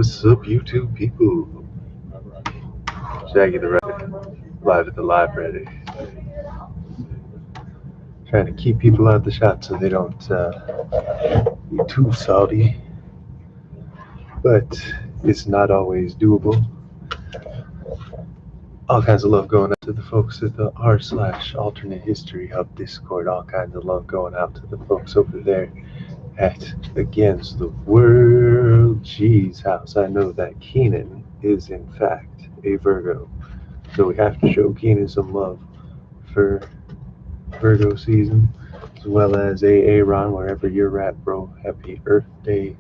What's up, YouTube people? Shaggy the Rabbit, live at the library. Trying to keep people out the shot so they don't be too salty. But it's not always doable. All kinds of love going out to the folks at the r/alternate history hub Discord. All kinds of love going out to the folks over there at Against the World G's house. I know that Keenan is in fact a Virgo, so we have to show Keenan some love for Virgo season, as well as Ron, wherever you're at, bro. Happy Earth Day.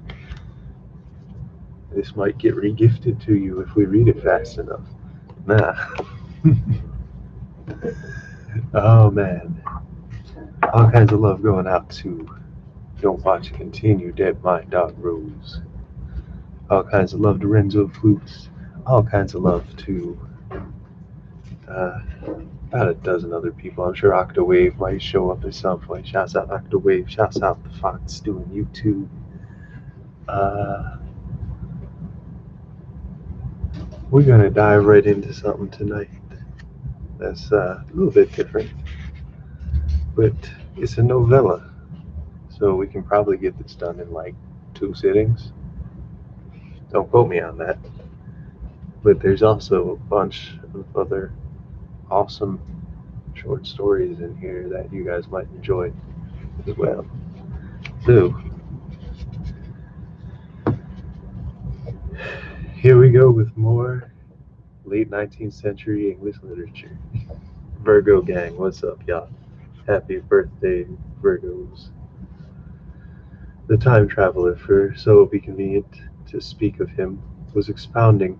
This might get regifted to you if we read it fast enough. Nah. Oh man. All kinds of love going out to Don't Watch Continue, Dead Mind Dog Rose. All kinds of love to Renzo Flutes. All kinds of love to about a dozen other people. I'm sure Octawave might show up at some point. Shouts out Octawave. Shouts out the Fox doing YouTube. We're gonna dive right into something tonight that's a little bit different, but it's a novella, so we can probably get this done in like 2 sittings. Don't quote me on that, but there's also a bunch of other awesome short stories in here that you guys might enjoy as well. So here we go with more late 19th century English literature. Virgo gang, what's up, y'all? Happy birthday, Virgos. The time traveler, for so it'll be convenient to speak of him, was expounding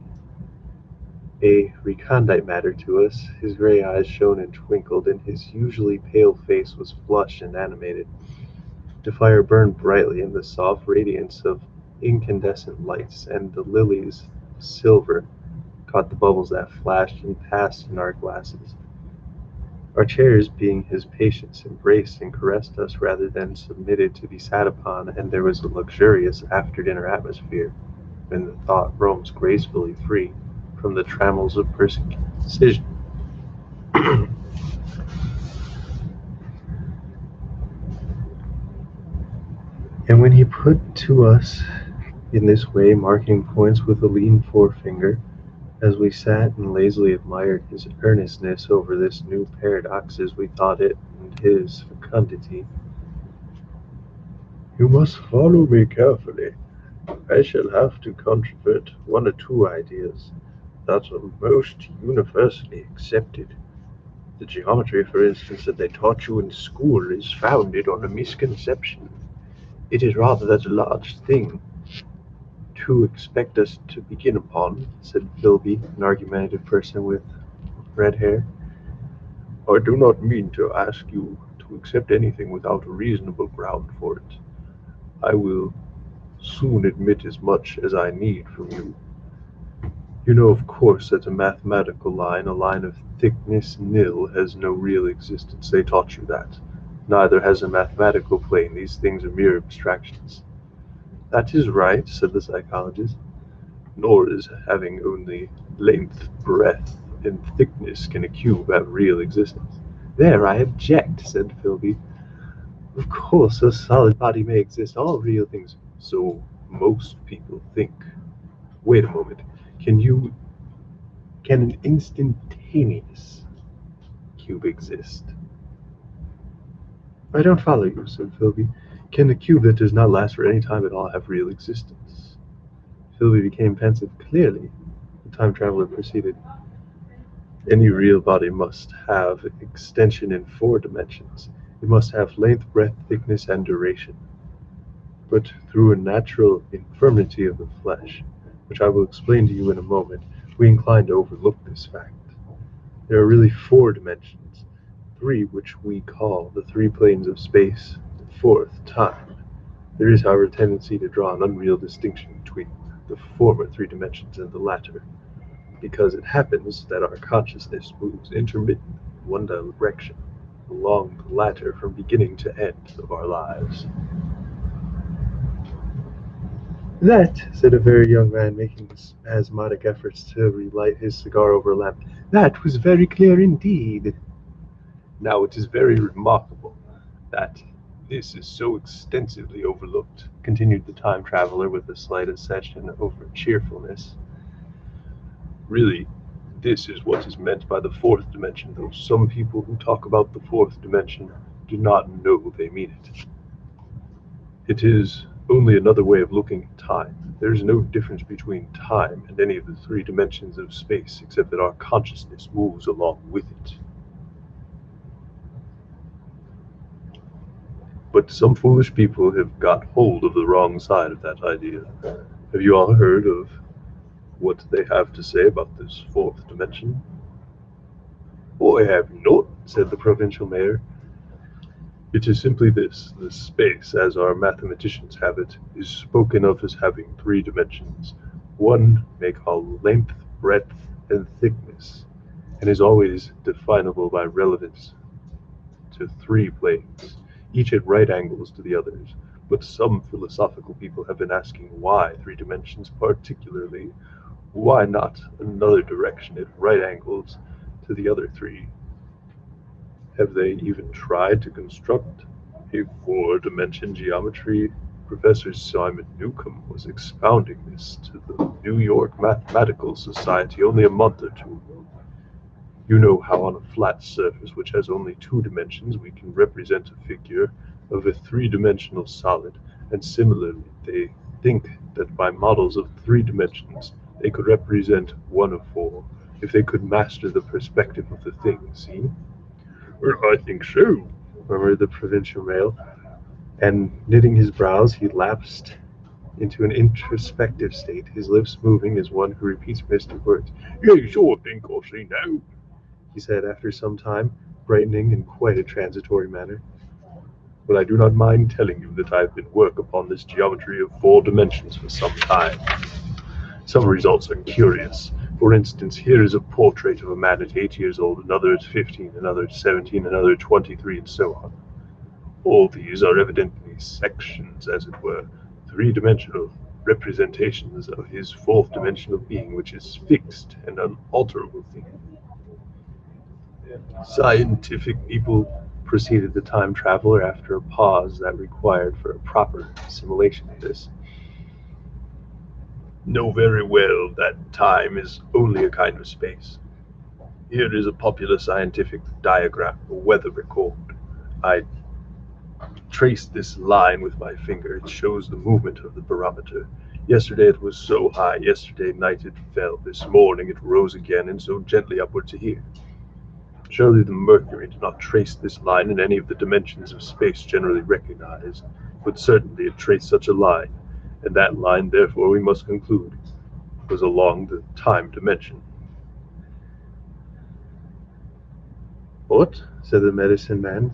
a recondite matter to us. His gray eyes shone and twinkled, and his usually pale face was flushed and animated. The fire burned brightly in the soft radiance of incandescent lights, and the lilies of silver caught the bubbles that flashed and passed in our glasses. Our chairs, being his patients, embraced and caressed us rather than submitted to be sat upon, and there was a luxurious after-dinner atmosphere when the thought roams gracefully free from the trammels of precision. And when he put to us in this way, marking points with a lean forefinger, as we sat and lazily admired his earnestness over this new paradoxes we thought it, and his fecundity. You must follow me carefully. I shall have to controvert 1 or 2 ideas that are most universally accepted. The geometry, for instance, that they taught you in school is founded on a misconception. It is rather that large thing to expect us to begin upon, said Philby, an argumentative person with red hair. I do not mean to ask you to accept anything without a reasonable ground for it. I will soon admit as much as I need from you. You know, of course, that a mathematical line, a line of thickness nil, has no real existence. They taught you that. Neither has a mathematical plane. These things are mere abstractions. That is right, said the psychologist. Nor is having only length, breadth, and thickness can a cube have real existence. There, I object, said Philby. Of course, a solid body may exist, all real things. So most people think. Wait a moment. Can an instantaneous cube exist? I don't follow you, said Philby. Can a cube that does not last for any time at all have real existence? Philby became pensive. Clearly, the time traveler proceeded. Any real body must have extension in 4 dimensions. It must have length, breadth, thickness, and duration. But through a natural infirmity of the flesh, which I will explain to you in a moment, we incline to overlook this fact. There are really 4 dimensions, 3 which we call the 3 planes of space, the 4th, time. There is, however, a tendency to draw an unreal distinction between the former 3 dimensions and the latter, because it happens that our consciousness moves intermittent in one direction along the latter from beginning to end of our lives. That, said a very young man, making spasmodic efforts to relight his cigar over a lamp, that was very clear indeed. Now it is very remarkable that this is so extensively overlooked, continued the time traveler with a slight accession over cheerfulness. Really, this is what is meant by the fourth dimension, though some people who talk about the fourth dimension do not know they mean it. It is only another way of looking at time. There is no difference between time and any of the three dimensions of space, except that our consciousness moves along with it. But some foolish people have got hold of the wrong side of that idea. Have you all heard of what they have to say about this fourth dimension? "I have not," said the provincial mayor. "It is simply this: the space, as our mathematicians have it, is spoken of as having three dimensions. One may call length, breadth, and thickness, and is always definable by relevance to three planes, each at right angles to the others. But some philosophical people have been asking why three dimensions particularly. Why not another direction at right angles to the other three? Have they even tried to construct a four-dimension geometry? Professor Simon Newcomb was expounding this to the New York Mathematical Society only a month or two ago. You know how on a flat surface which has only two dimensions we can represent a figure of a three-dimensional solid, and similarly they think that by models of three dimensions they could represent one of four, if they could master the perspective of the thing, see?" "Well, I think so," murmured the provincial mayor, and knitting his brows he lapsed into an introspective state, his lips moving as one who repeats mystic words. "Yes, I think I see now," he said after some time, brightening in quite a transitory manner. "But I do not mind telling you that I have been working upon this geometry of four dimensions for some time. Some results are curious. For instance, here is a portrait of a man at 8 years old, another at 15, another at 17, another at 23, and so on. All these are evidently sections, as it were, three-dimensional representations of his fourth-dimensional being, which is fixed and unalterable thing. Scientific people," proceeded the time traveler after a pause that required for a proper assimilation of this, "know very well that time is only a kind of space. Here is a popular scientific diagram, a weather record. I trace this line with my finger. It shows the movement of the barometer. Yesterday it was so high, yesterday night it fell, this morning it rose again, and so gently upward to here. Surely the mercury did not trace this line in any of the dimensions of space generally recognized, but certainly it traced such a line, and that line, therefore, we must conclude, was along the time dimension." "What?" said the medicine man,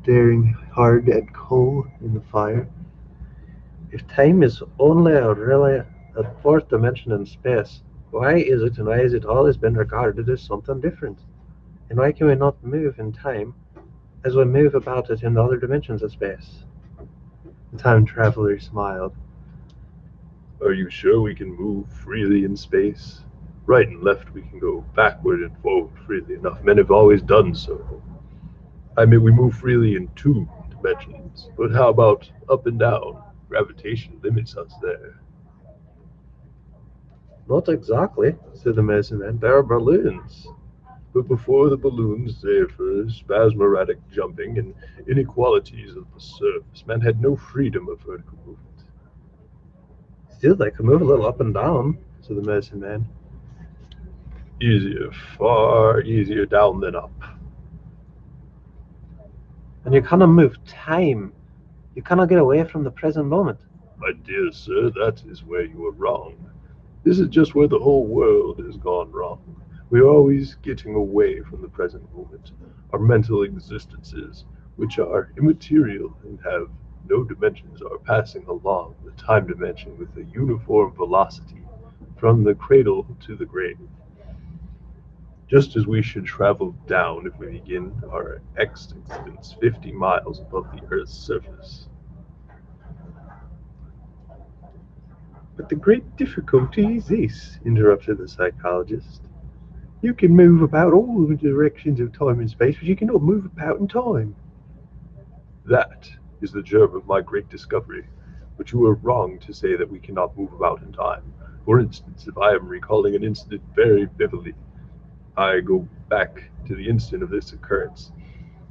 staring hard at coal in the fire. "If time is only a fourth dimension in space, why is it and why has it always been regarded as something different? And why can we not move in time as we move about it in the other dimensions of space?" The time traveler smiled. "Are you sure we can move freely in space? Right and left we can go backward and forward freely enough. Men have always done so. I mean, we move freely in two dimensions, but how about up and down? Gravitation limits us there." "Not exactly," said the medicine man. "There are balloons." "But before the balloons, save for spasmodic jumping and inequalities of the surface, man had no freedom of vertical movement." "Still, they can move a little up and down," said the medicine man. "Easier, far easier down than up." "And you cannot move time. You cannot get away from the present moment." "My dear sir, that is where you are wrong. This is just where the whole world has gone wrong. We are always getting away from the present moment. Our mental existences, which are immaterial and have no dimensions, are passing along the time dimension with a uniform velocity from the cradle to the grave. Just as we should travel down if we begin our existence 50 miles above the Earth's surface." But the great difficulty is this, interrupted the psychologist. You can move about all the directions of time and space, but you cannot move about in time. That is the germ of my great discovery. But you are wrong to say that we cannot move about in time. For instance, if I am recalling an incident very vividly, I go back to the instant of this occurrence.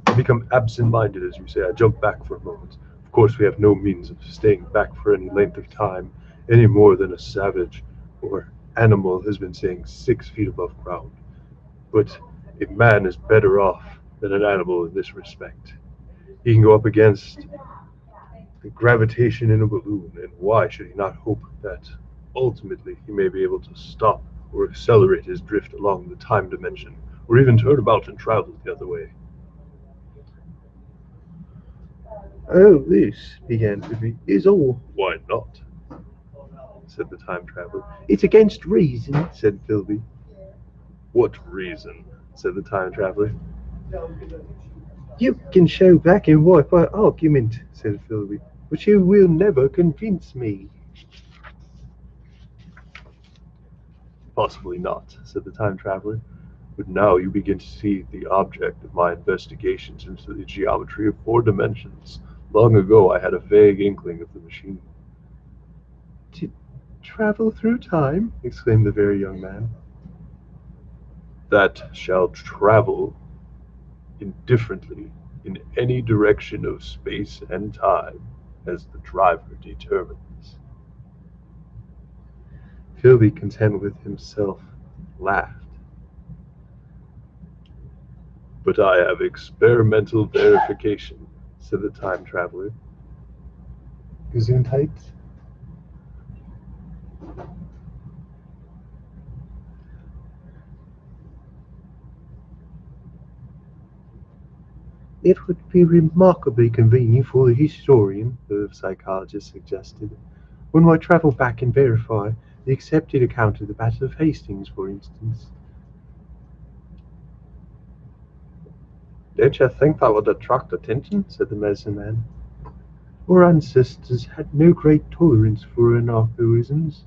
I become absent-minded, as you say. I jump back for a moment. Of course, we have no means of staying back for any length of time, any more than a savage or animal has been staying 6 feet above ground. But a man is better off than an animal in this respect. He can go up against the gravitation in a balloon, and why should he not hope that ultimately he may be able to stop or accelerate his drift along the time dimension, or even turn about and travel the other way? Oh, this, began Philby, is all. Why not? Said the time traveler. It's against reason, said Philby. What reason? Said the time traveler. You can show black and white by argument, said Philby, but you will never convince me. Possibly not, said the time traveler. But now you begin to see the object of my investigations into the geometry of 4 dimensions. Long ago I had a vague inkling of the machine. To travel through time? Exclaimed the very young man. That shall travel indifferently in any direction of space and time as the driver determines. Philby, content with himself, laughed. But I have experimental verification, said the time traveler. Gesundheit. It would be remarkably convenient for the historian, the psychologist suggested. One might travel back and verify the accepted account of the Battle of Hastings, for instance. Don't you think that would attract attention? Said the medicine man. Our ancestors had no great tolerance for anachronisms.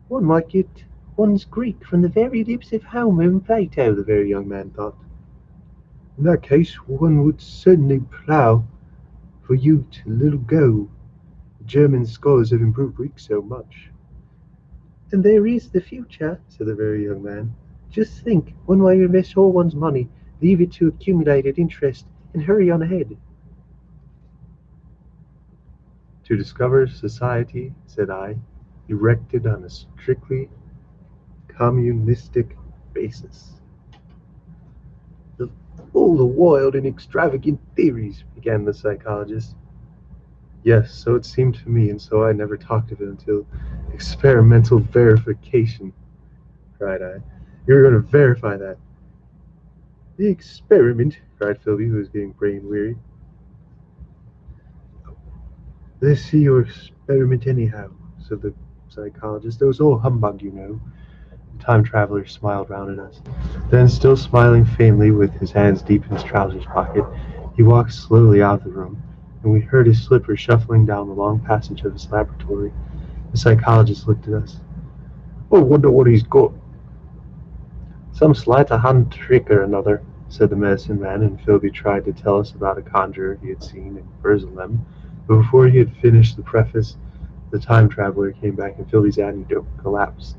One might get one's Greek from the very lips of Homer and Plato, the very young man thought. In that case, one would certainly plough for you to little go. The German scholars have improved Greek so much. And there is the future, said the very young man. Just think, one might invest all one's money, leave it to accumulated interest, and hurry on ahead. To discover society, said I, erected on a strictly communistic basis. All the wild and extravagant theories, began the psychologist. Yes, so it seemed to me, and so I never talked of it until experimental verification, cried I. You're going to verify that. The experiment, cried Philby, who was getting brain weary. Let's see your experiment anyhow, said the psychologist. It was all humbug, you know. The time traveler smiled round at us. Then, still smiling faintly, with his hands deep in his trousers pocket, he walked slowly out of the room, and we heard his slippers shuffling down the long passage of his laboratory. The psychologist looked at us. "I wonder what he's got." "Some sleight of hand trick or another," said the medicine man, and Philby tried to tell us about a conjurer he had seen in Jerusalem, but before he had finished the preface, the time traveler came back and Philby's anecdote collapsed.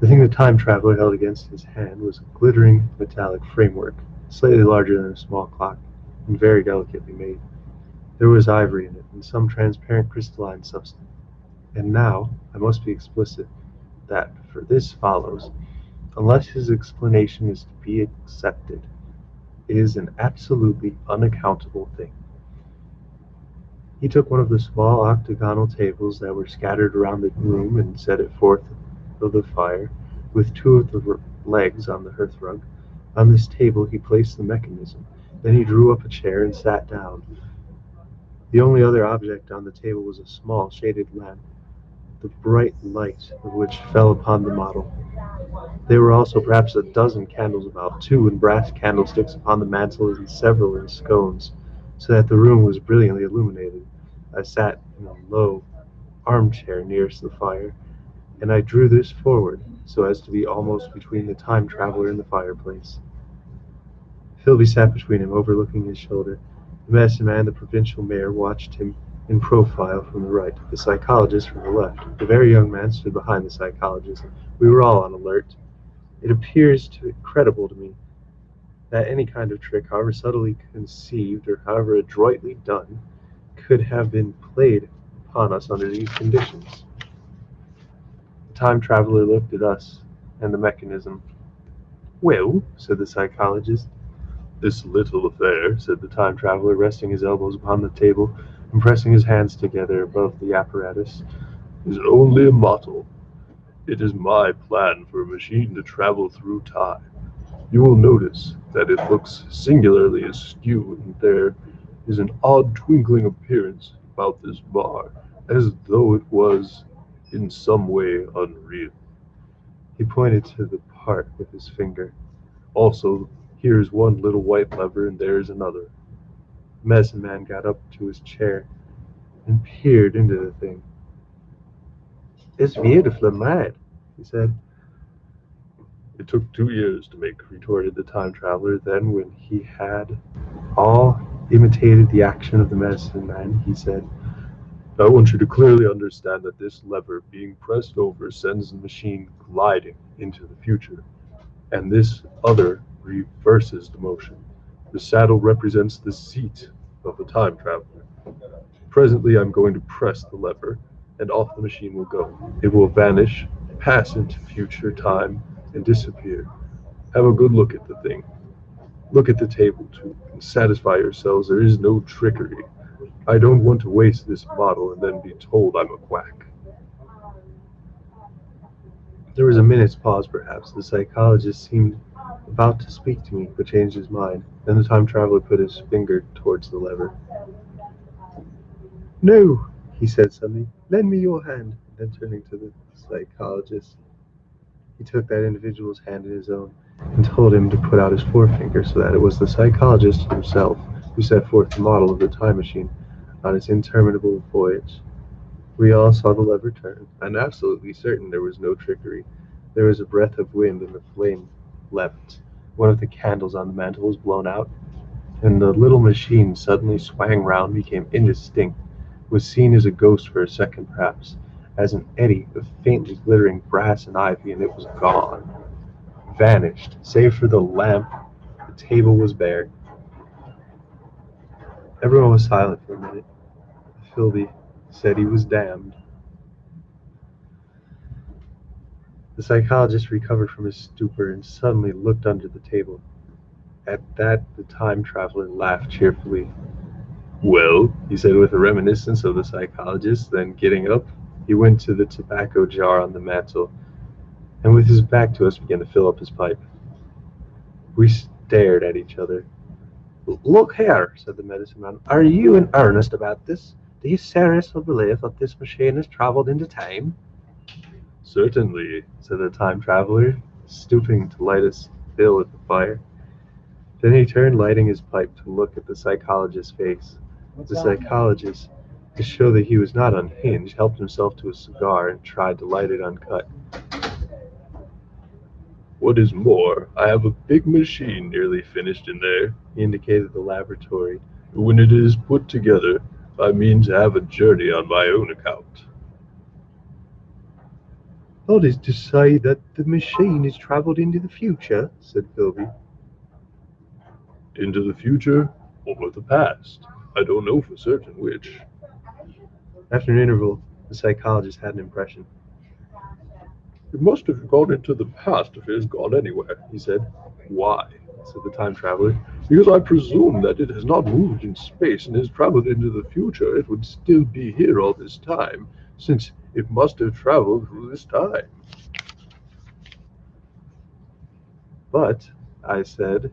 The thing the time traveler held against his hand was a glittering metallic framework, slightly larger than a small clock, and very delicately made. There was ivory in it, and some transparent crystalline substance. And now, I must be explicit, that, for this follows, unless his explanation is to be accepted, it is an absolutely unaccountable thing. He took one of the small octagonal tables that were scattered around the room and set it forth of the fire, with two of the legs on the hearthrug. On this table he placed the mechanism. Then he drew up a chair and sat down. The only other object on the table was a small shaded lamp, the bright light of which fell upon the model. There were also perhaps a dozen candles about, 2 in brass candlesticks upon the mantel and several in scones, so that the room was brilliantly illuminated. I sat in a low armchair nearest the fire, and I drew this forward so as to be almost between the time traveler and the fireplace. Philby sat between him, overlooking his shoulder. The medicine man and the provincial mayor watched him in profile from the right, the psychologist from the left. The very young man stood behind the psychologist. We were all on alert. It appears incredible to me that any kind of trick, however subtly conceived or however adroitly done, could have been played upon us under these conditions. The time traveler looked at us and the mechanism. "Well," said the psychologist. "This little affair," said the time traveler, resting his elbows upon the table and pressing his hands together above the apparatus, "is only a model. It is my plan for a machine to travel through time. You will notice that it looks singularly askew, and there is an odd twinkling appearance about this bar, as though it was in some way unreal." He pointed to the part with his finger. "Also, here is one little white lever, and there is another." The medicine man got up to his chair and peered into the thing. "It's beautifully made," he said. "It took 2 years to make," retorted the time traveler. Then, when he had all imitated the action of the medicine man, he said, "I want you to clearly understand that this lever being pressed over sends the machine gliding into the future, and this other reverses the motion. The saddle represents the seat of the time traveler. Presently I'm going to press the lever, and off the machine will go. It will vanish, pass into future time, and disappear. Have a good look at the thing. Look at the table, too, and satisfy yourselves there is no trickery. I don't want to waste this model and then be told I'm a quack." There was a minute's pause, perhaps. The psychologist seemed about to speak to me, but changed his mind. Then the time traveler put his finger towards the lever. "No," he said suddenly. "Lend me your hand." Then turning to the psychologist, he took that individual's hand in his own and told him to put out his forefinger, so that it was the psychologist himself who set forth the model of the time machine on its interminable voyage. We all saw the lever turn, and absolutely certain there was no trickery. There was a breath of wind, and the flame leapt. One of the candles on the mantel was blown out, and the little machine suddenly swang round, became indistinct, was seen as a ghost for a second perhaps, as an eddy of faintly glittering brass and ivy, and it was gone, vanished. Save for the lamp, the table was bare. Everyone was silent for a minute. Philby said he was damned. The psychologist recovered from his stupor and suddenly looked under the table. At that the time traveler laughed cheerfully. "Well," he said with a reminiscence of the psychologist, then getting up, he went to the tobacco jar on the mantel, and with his back to us began to fill up his pipe. We stared at each other. "Look here," said the medicine man, "are you in earnest about this? Do you seriously believe that this machine has travelled into time?" "Certainly," said the time traveler, stooping to light a spill at the fire. Then he turned, lighting his pipe, to look at the psychologist's face. The psychologist, to show that he was not unhinged, helped himself to a cigar and tried to light it uncut. "What is more, I have a big machine nearly finished in there," he indicated the laboratory. "When it is put together, I mean to have a journey on my own account." "That is to say that the machine has travelled into the future," said Philby. "Into the future or the past. I don't know for certain which." After an interval, the psychologist had an impression. "It must have gone into the past if it has gone anywhere," he said. "Why?" said the time traveler. "Because I presume that it has not moved in space and has traveled into the future. It would still be here all this time, since it must have traveled through this time." "But," I said,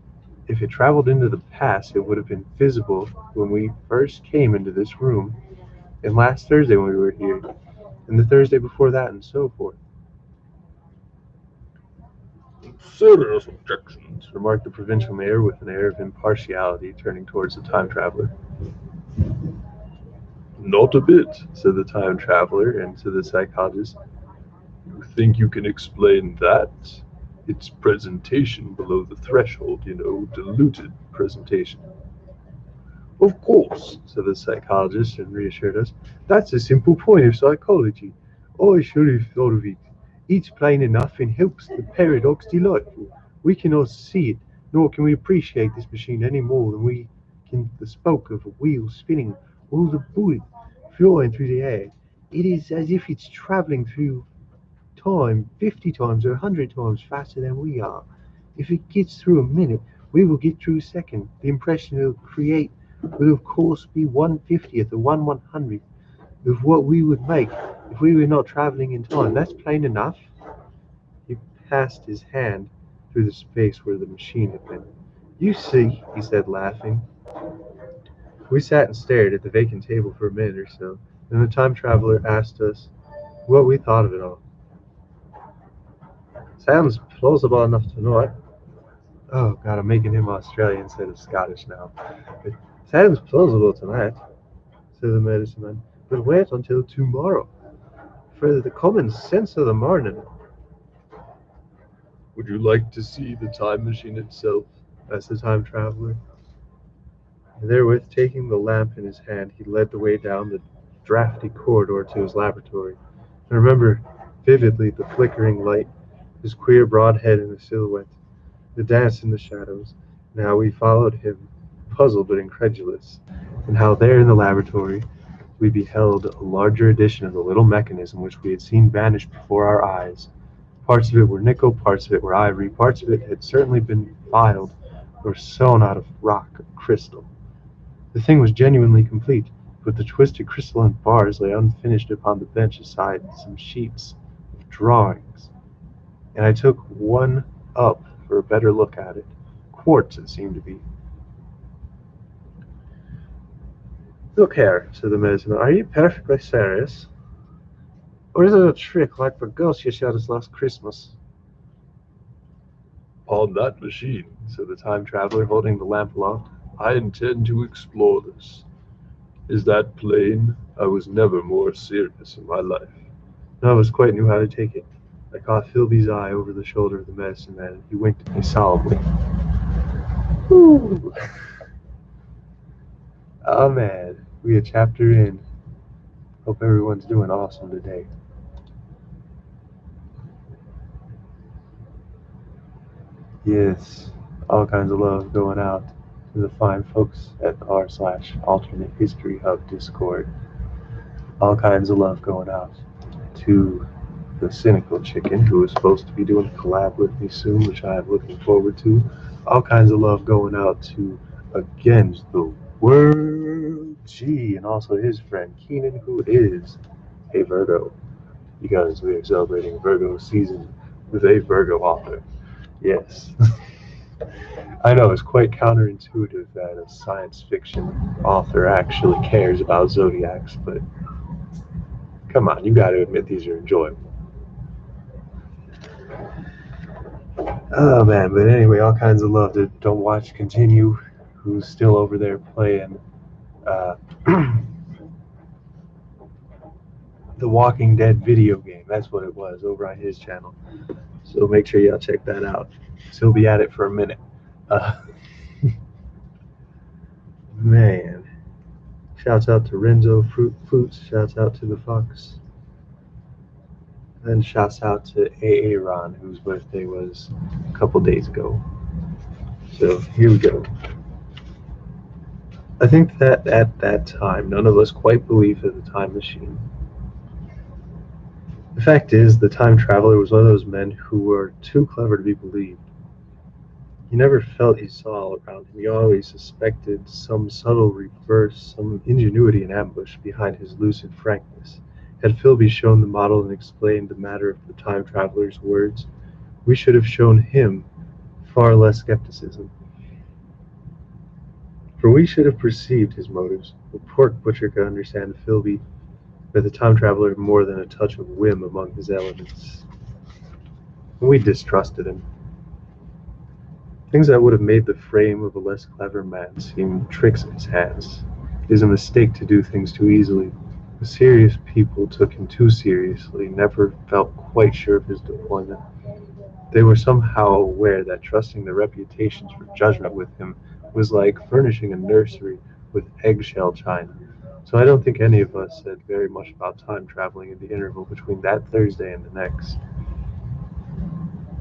"if it traveled into the past, it would have been visible when we first came into this room, and last Thursday when we were here, and the Thursday before that, and so forth." "Serious objections," remarked the provincial mayor with an air of impartiality, turning towards the time traveler. Not a bit, said the time traveler, and to the psychologist, you think you can explain that? It's presentation below the threshold, diluted presentation. Of course, said the psychologist and reassured us. That's a simple point of psychology. I should have thought of it. It's plain enough and helps the paradox delightful. We cannot see it, nor can we appreciate this machine any more than we can the spoke of a wheel spinning or the bullet flying through the air. It is as if it's travelling through time 50 times or 100 times faster than we are. If it gets through a minute, we will get through a second. The impression it will create will of course be 1/50th or 1/100th of what we would make if we were not travelling in time. That's plain enough. He passed his hand through the space where the machine had been. You see, he said, laughing. We sat and stared at the vacant table for a minute or so. Then the time traveler asked us what we thought of it all. Sounds plausible enough to know it. Oh God, I'm making him Australian instead of Scottish now. It sounds plausible tonight, said the medicine man. But wait until tomorrow, for the common sense of the morning. Would you like to see the time machine itself? Asked the time traveler. And therewith, taking the lamp in his hand, he led the way down the drafty corridor to his laboratory. I remember vividly the flickering light, his queer broad head in a silhouette, the dance in the shadows, and how we followed him, puzzled but incredulous, and how there in the laboratory we beheld a larger edition of the little mechanism which we had seen vanish before our eyes. Parts of it were nickel, parts of it were ivory, parts of it had certainly been filed or sewn out of rock or crystal. The thing was genuinely complete, but the twisted crystalline bars lay unfinished upon the bench beside some sheets of drawings, and I took one up for a better look at it. Quartz it seemed to be. Look here, said the medicine man, are you perfectly serious? Or is it a trick like the ghost you showed us last Christmas? On that machine, said the time traveler, holding the lamp aloft, I intend to explore this. Is that plain? I was never more serious in my life. None of us quite knew how to take it. I caught Philby's eye over the shoulder of the medicine man, and he winked at me solemnly. Whew. Oh man, we a chapter in. Hope everyone's doing awesome today. Yes, all kinds of love going out to the fine folks at the r/alternate history hub Discord. All kinds of love going out to the cynical chicken who is supposed to be doing a collab with me soon, which I am looking forward to. All kinds of love going out to Against the World G and also his friend Keenan, who is a Virgo, because we are celebrating Virgo season with a Virgo author. Yes. I know it's quite counterintuitive that a science fiction author actually cares about zodiacs, but come on, you gotta admit these are enjoyable. Oh man, but anyway, all kinds of love to Don't Watch Continue, who's still over there playing uh, the Walking Dead video game. That's what it was over on his channel. So make sure y'all check that out. He'll be at it for a minute. Uh, man. Shouts out to Renzo Fruits. Shouts out to the Fox. And shouts out to Aaron, whose birthday was a couple days ago. So here we go. I think that at that time, none of us quite believed in the time machine. The fact is, the time traveler was one of those men who were too clever to be believed. He never felt he saw all around him. He always suspected some subtle reverse, some ingenuity in ambush behind his lucid frankness. Had Philby shown the model and explained the matter of the time traveler's words, we should have shown him far less skepticism. For we should have perceived his motives. The pork butcher could understand Philby, but the time traveler more than a touch of whim among his elements. And we distrusted him. Things that would have made the frame of a less clever man seem tricks in his hands. is a mistake to do things too easily. The serious people took him too seriously, never felt quite sure of his deployment. They were somehow aware that trusting their reputations for judgment with him was like furnishing a nursery with eggshell china. So I don't think any of us said very much about time traveling in the interval between that Thursday and the next,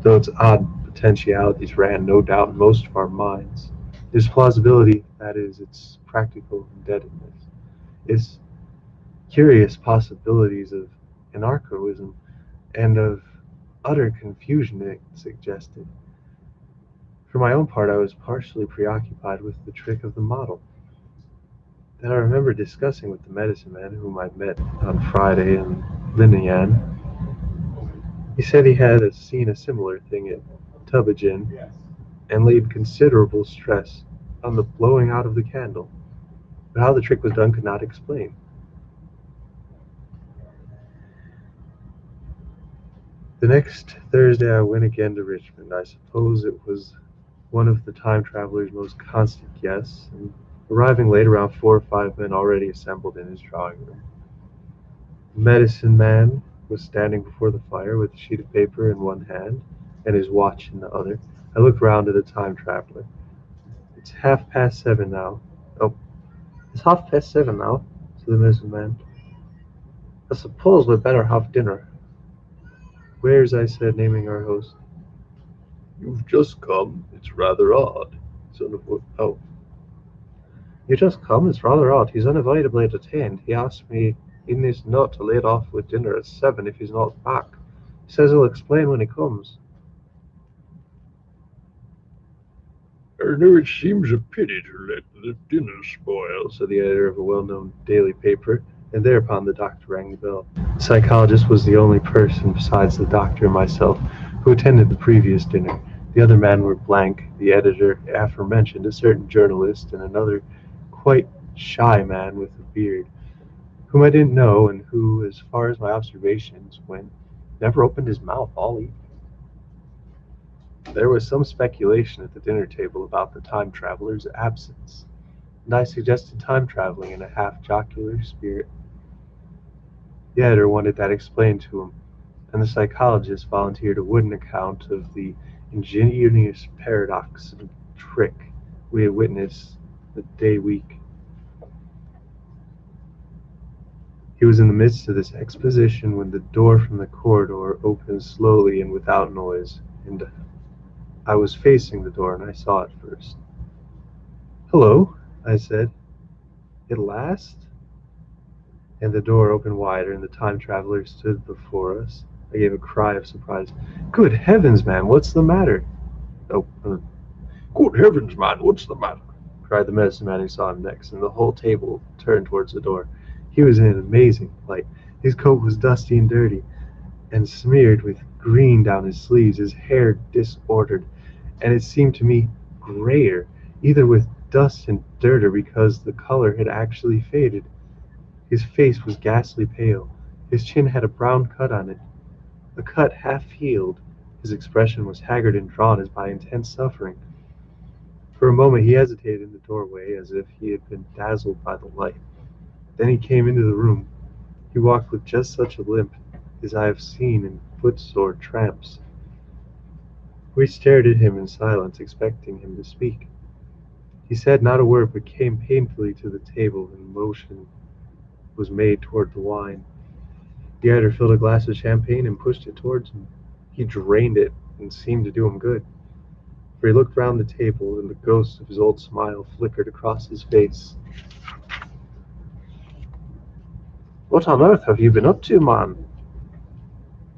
though its odd potentialities ran no doubt in most of our minds. Its plausibility, that is, its practical indebtedness, its curious possibilities of anarchoism and of utter confusion it suggested. For my own part, I was partially preoccupied with the trick of the model. Then I remember discussing with the medicine man whom I'd met on Friday in Linian. He said he had seen a similar thing at Tubingen, and laid considerable stress on the blowing out of the candle, but how the trick was done could not explain. The next Thursday I went again to Richmond. I suppose it was one of the time traveler's most constant guests, and arriving late, around 4 or 5 men already assembled in his drawing room. The medicine man was standing before the fire with a sheet of paper in one hand and his watch in the other. I looked round at the time traveler. "It's 7:30 now." "Oh, it's 7:30 now," said the medicine man. "I suppose we'd better have dinner." "Where's," I said, naming our host. "You've just come. It's rather odd." Son of what? "Oh, you just come? It's rather odd. He's unavoidably detained. He asked me in this note to lead off with dinner at 7 if he's not back. He says he'll explain when he comes." "I know it seems a pity to let the dinner spoil," said the editor of a well-known daily paper, and thereupon the doctor rang the bell. The psychologist was the only person besides the doctor and myself who attended the previous dinner. The other men were blank, the editor aforementioned, a certain journalist, and another quite shy man with a beard, whom I didn't know, and who, as far as my observations went, never opened his mouth all evening. There was some speculation at the dinner table about the time traveler's absence, and I suggested time traveling in a half jocular spirit. The editor wanted that explained to him, and the psychologist volunteered a wooden account of the ingenious paradox and trick we had witnessed the day week. He was in the midst of this exposition when the door from the corridor opened slowly and without noise, and I was facing the door, and I saw it first. "Hello," I said. "At last?" And the door opened wider, and the time traveler stood before us. I gave a cry of surprise. "Good heavens, man, what's the matter?" "Oh, good heavens, man, what's the matter?" cried the medicine man who saw him next, and the whole table turned towards the door. He was in an amazing plight. His coat was dusty and dirty, and smeared with green down his sleeves, his hair disordered, and it seemed to me grayer, either with dust and dirt or because the color had actually faded. His face was ghastly pale. His chin had a brown cut on it, a cut half healed. His expression was haggard and drawn as by intense suffering. For a moment he hesitated in the doorway, as if he had been dazzled by the light. Then he came into the room. He walked with just such a limp as I have seen in footsore tramps. We stared at him in silence, expecting him to speak. He said not a word, but came painfully to the table, and motion was made toward the wine. The editor filled a glass of champagne and pushed it towards him. He drained it, and seemed to do him good, for he looked round the table, and the ghost of his old smile flickered across his face. "What on earth have you been up to, man?"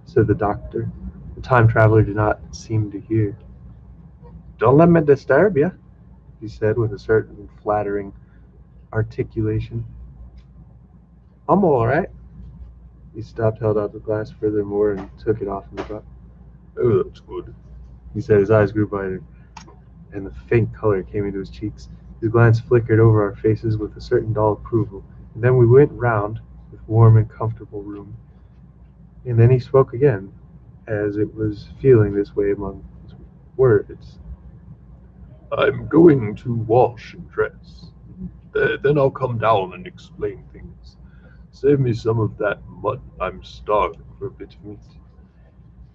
said the doctor. The time traveler did not seem to hear. "Don't let me disturb you," he said with a certain flattering articulation. "I'm all right." He stopped, held out the glass furthermore, and took it off in the drop. "Oh, that's good," he said. His eyes grew brighter, and the faint color came into his cheeks. His glance flickered over our faces with a certain dull approval, and then we went round the warm and comfortable room. And then he spoke again, as it was feeling this way among his words. "I'm going to wash and dress." Then I'll come down and explain things. Save me some of that mutton. I'm starving for a bit of meat."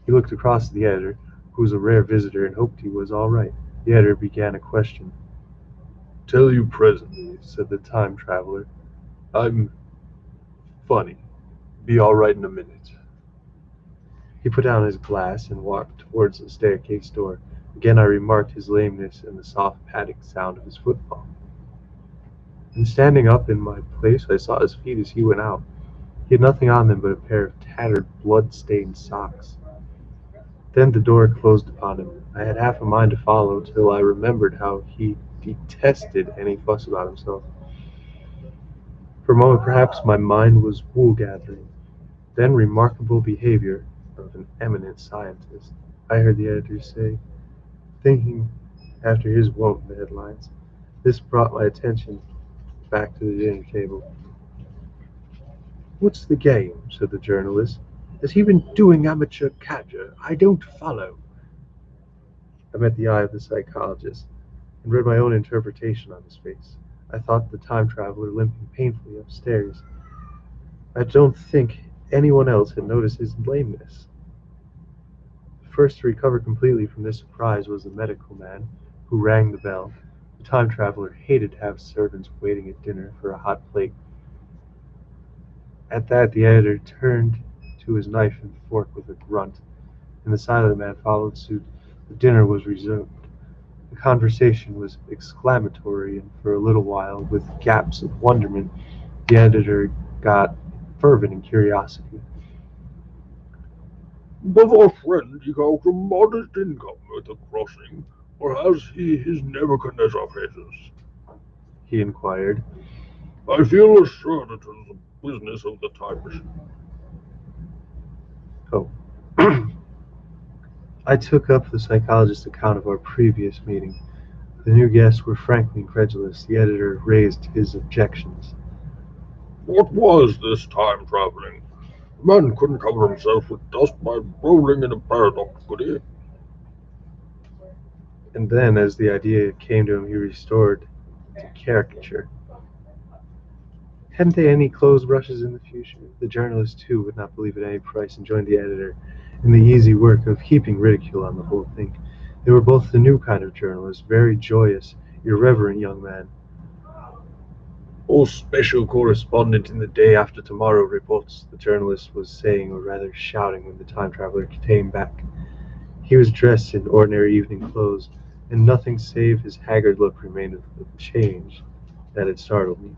He looked across at the editor, who was a rare visitor, and hoped he was all right. The editor began a question. "Tell you presently," said the time traveler. "I'm funny. Be all right in a minute." He put down his glass and walked towards the staircase door. Again I remarked his lameness and the soft padding sound of his footfall. And standing up in my place, I saw his feet as he went out. He had nothing on them but a pair of tattered, blood-stained socks. Then the door closed upon him. I had half a mind to follow, till I remembered how he detested any fuss about himself. For a moment perhaps my mind was wool-gathering. Then remarkable behavior of an eminent scientist, I heard the editor say, thinking after his wont in the headlines. This brought my attention back to the dinner table. "What's the game?" said the journalist. "Has he been doing amateur cadger? I don't follow." I met the eye of the psychologist, and read my own interpretation on his face. I thought the time traveler limping painfully upstairs. I don't think anyone else had noticed his lameness. The first to recover completely from this surprise was the medical man, who rang the bell. The time traveler hated to have servants waiting at dinner for a hot plate. At that the editor turned to his knife and fork with a grunt, and the silent man followed suit. The dinner was resumed. The conversation was exclamatory, and for a little while, with gaps of wonderment, the editor got fervent in curiosity. "Does our friend eke out a modest income at the crossing, or has he his Nebuchadnezzar phases?" he inquired. "I feel assured it is the business of the time machine." Oh. I took up the psychologist's account of our previous meeting. The new guests were frankly incredulous. The editor raised his objections. What was this time traveling? A man couldn't cover himself with dust by rolling in a paradox, could he? And then, as the idea came to him, he restored to caricature. Hadn't they any clothes brushes in the future? The journalist, too, would not believe at any price, and joined the editor in the easy work of heaping ridicule on the whole thing. They were both the new kind of journalist, very joyous, irreverent young men. "Oh, special correspondent in the Day After Tomorrow reports," the journalist was saying, or rather shouting, when the time traveler came back. He was dressed in ordinary evening clothes, and nothing save his haggard look remained of the change that had startled me.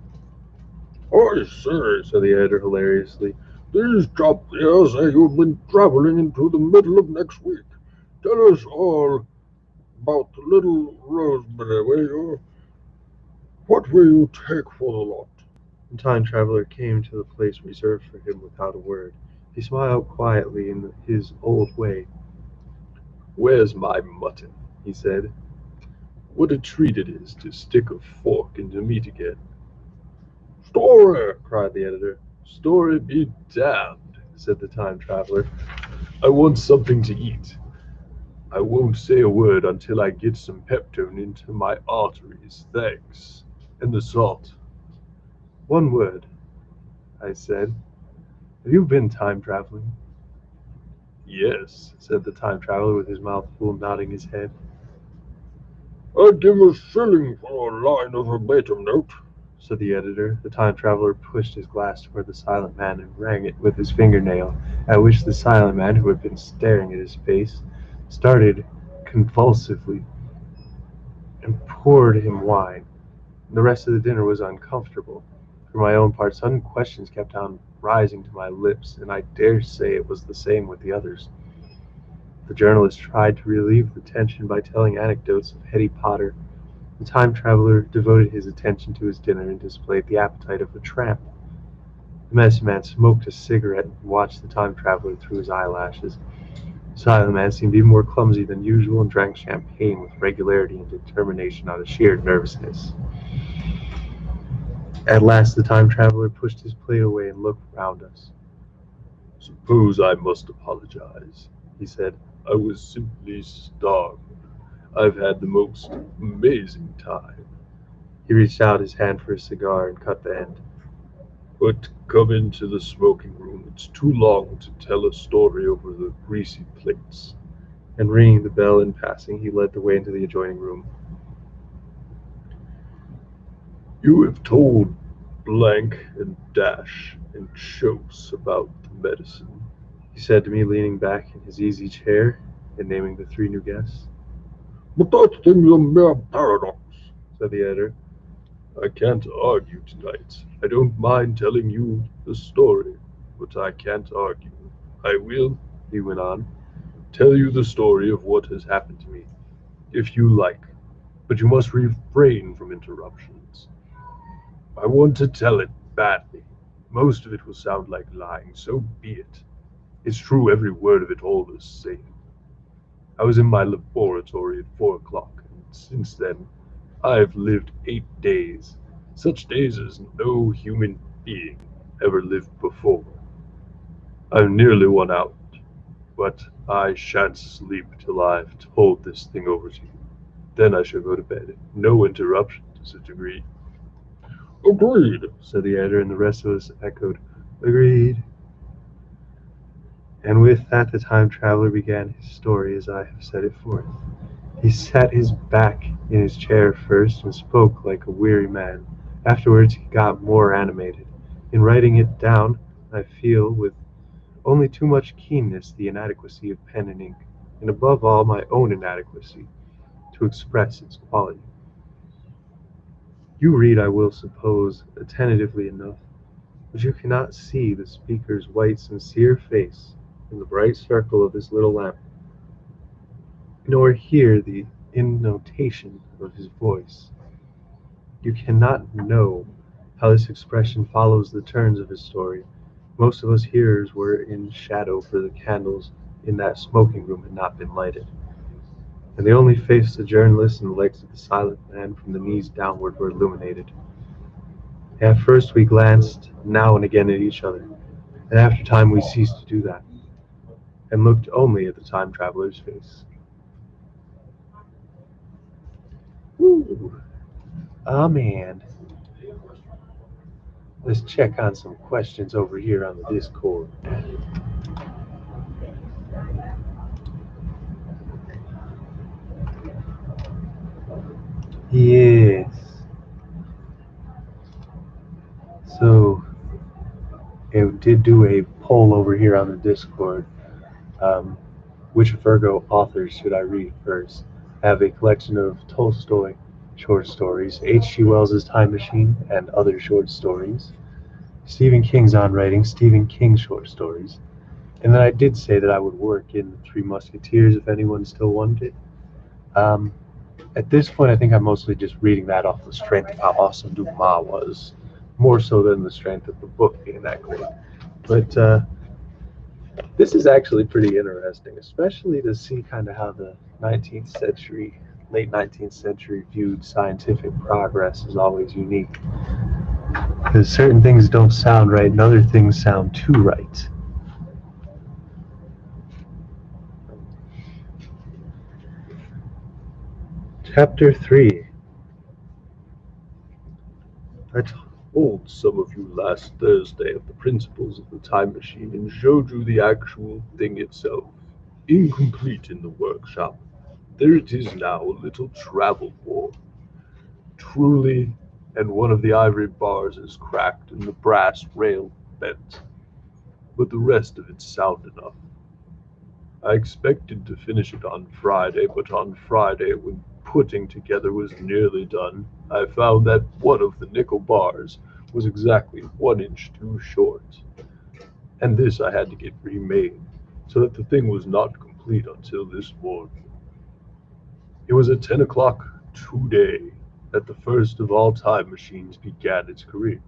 "I say," said the editor hilariously. "these chaps here say you've been traveling into the middle of next week. Tell us all about the little Rosemary, will you? What will you take for the lot?" The time traveler came to the place reserved for him without a word. He smiled quietly in his old way. "Where's my mutton?" he said. "What a treat it is to stick a fork into meat again." "Story!" cried the editor. "Story be damned," said the time traveler. "I want something to eat. I won't say a word until I get some peptone into my arteries, thanks. And the salt." "One word," I said. "Have you been time traveling?" "Yes," said the time traveler with his mouth full, nodding his head. "I'd give a shilling for a line of verbatim note," said the editor. The time traveler pushed his glass toward the silent man and rang it with his fingernail, at which the silent man, who had been staring at his face, started convulsively and poured him wine. The rest of the dinner was uncomfortable. For my own part, sudden questions kept on rising to my lips, and I dare say it was the same with the others. The journalist tried to relieve the tension by telling anecdotes of Hetty Potter. The time traveler devoted his attention to his dinner and displayed the appetite of a tramp. The medicine man smoked a cigarette and watched the time traveler through his eyelashes. The silent man seemed even more clumsy than usual and drank champagne with regularity and determination out of sheer nervousness. At last the time traveler pushed his plate away and looked round us. "Suppose I must apologize," he said. "I was simply starving. I've had the most amazing time." He reached out his hand for a cigar and cut the end. But come into the smoking room. It's too long to tell a story over the greasy plates. And ringing the bell in passing, he led the way into the adjoining room. You have told blank and dash and chose about the medicine. He said to me, leaning back in his easy chair and naming the three new guests. But that thing's a mere paradox, Said the editor. I can't argue tonight. I don't mind telling you the story, but I can't argue. I will, he went on, tell you the story of what has happened to me, if you like, but you must refrain from interruptions. I want to tell it badly. Most of it will sound like lying, so be it. It's true, every word of it all the same. I was in my laboratory at 4 o'clock, and since then I've lived 8 days, such days as no human being ever lived before. I'm nearly worn out, but I shan't sleep till I've told this thing over to you. Then I shall go to bed. No interruptions, is it agreed? Agreed, said the editor, and the rest of us echoed, agreed. And with that the time traveler began his story as I have set it forth. He sat his back in his chair first and spoke like a weary man. Afterwards he got more animated. In writing it down, I feel with only too much keenness the inadequacy of pen and ink, and above all my own inadequacy to express its quality. You read, I will suppose, attentively enough, but you cannot see the speaker's white, sincere face in the bright circle of his little lamp, nor hear the intonation of his voice. You cannot know how this expression follows the turns of his story. Most of us hearers were in shadow, for the candles in that smoking room had not been lighted, and the only face of the journalist and the legs of the silent man from the knees downward were illuminated. At first we glanced now and again at each other, and after a time we ceased to do that, and looked only at the time traveler's face. Ooh, man. Let's check on some questions over here on the Discord. Yes. So, it did do a poll over here on the Discord. Um, which Virgo authors should I read first? I have a collection of Tolstoy short stories, H.G. Wells's Time Machine, and other short stories. Stephen King's on writing Stephen King short stories. And then I did say that I would work in the Three Musketeers if anyone still wanted it. Um, at this point, I think I'm mostly just reading that off the strength of how awesome lmao was, more so than the strength of the book being that great. But this is actually pretty interesting, especially to see kind of how the 19th century, late 19th century viewed scientific progress is always unique. Because certain things don't sound right and other things sound too right. Chapter 3. I told some of you last Thursday of the principles of the time machine and showed you the actual thing itself, incomplete in the workshop. There it is now, a little travel board. Truly, and one of the ivory bars is cracked and the brass rail bent, but the rest of it's sound enough. I expected to finish it on Friday, but on Friday, when putting together was nearly done, I found that one of the nickel bars was exactly 1 inch too short, and this I had to get remade, so that the thing was not complete until this morning. It was at 10 o'clock today that the first of all time machines began its career.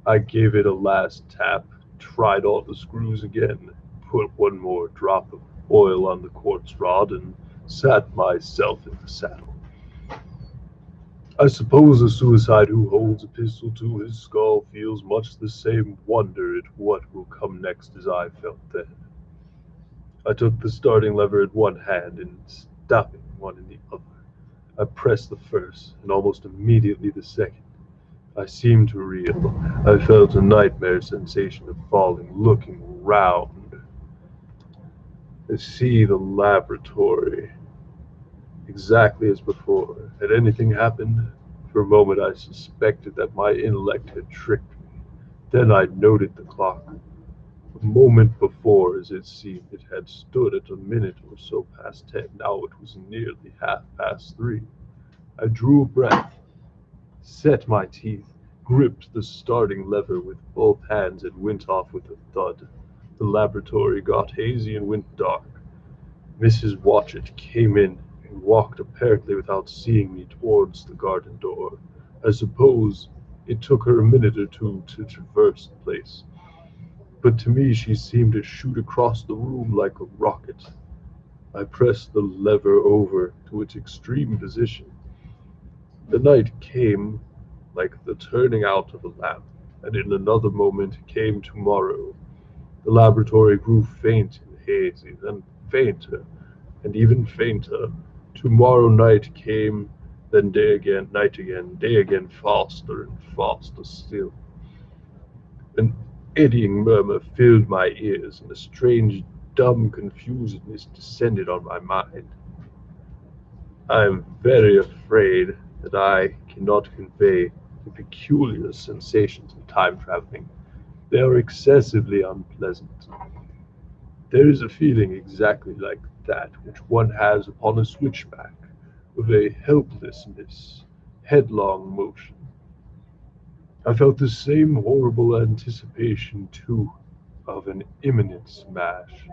I gave it a last tap, tried all the screws again, put one more drop of oil on the quartz rod, and sat myself in the saddle. I suppose a suicide who holds a pistol to his skull feels much the same wonder at what will come next as I felt then. I took the starting lever in one hand and stopping one in the other. I pressed the first, and almost immediately the second. I seemed to reel. I felt a nightmare sensation of falling, looking round. I see the laboratory, exactly as before. Had anything happened? For a moment I suspected that my intellect had tricked me. Then I noted the clock. A moment before, as it seemed, it had stood at a minute or so past 10. Now it was nearly half past 3. I drew a breath, set my teeth, gripped the starting lever with both hands, and went off with a thud. The laboratory got hazy and went dark. Mrs. Watchett came in and walked apparently without seeing me towards the garden door. I suppose it took her a minute or two to traverse the place, but to me she seemed to shoot across the room like a rocket. I pressed the lever over to its extreme position. The night came like the turning out of a lamp, and in another moment came tomorrow. The laboratory grew faint and hazy, then fainter, and even fainter. Tomorrow night came, then night again, day again, faster and faster still. An eddying murmur filled my ears, and a strange, dumb confusedness descended on my mind. I am very afraid that I cannot convey the peculiar sensations of time traveling. They are excessively unpleasant. There is a feeling exactly like that which one has upon a switchback, of a helplessness, headlong motion. I felt the same horrible anticipation, too, of an imminent smash.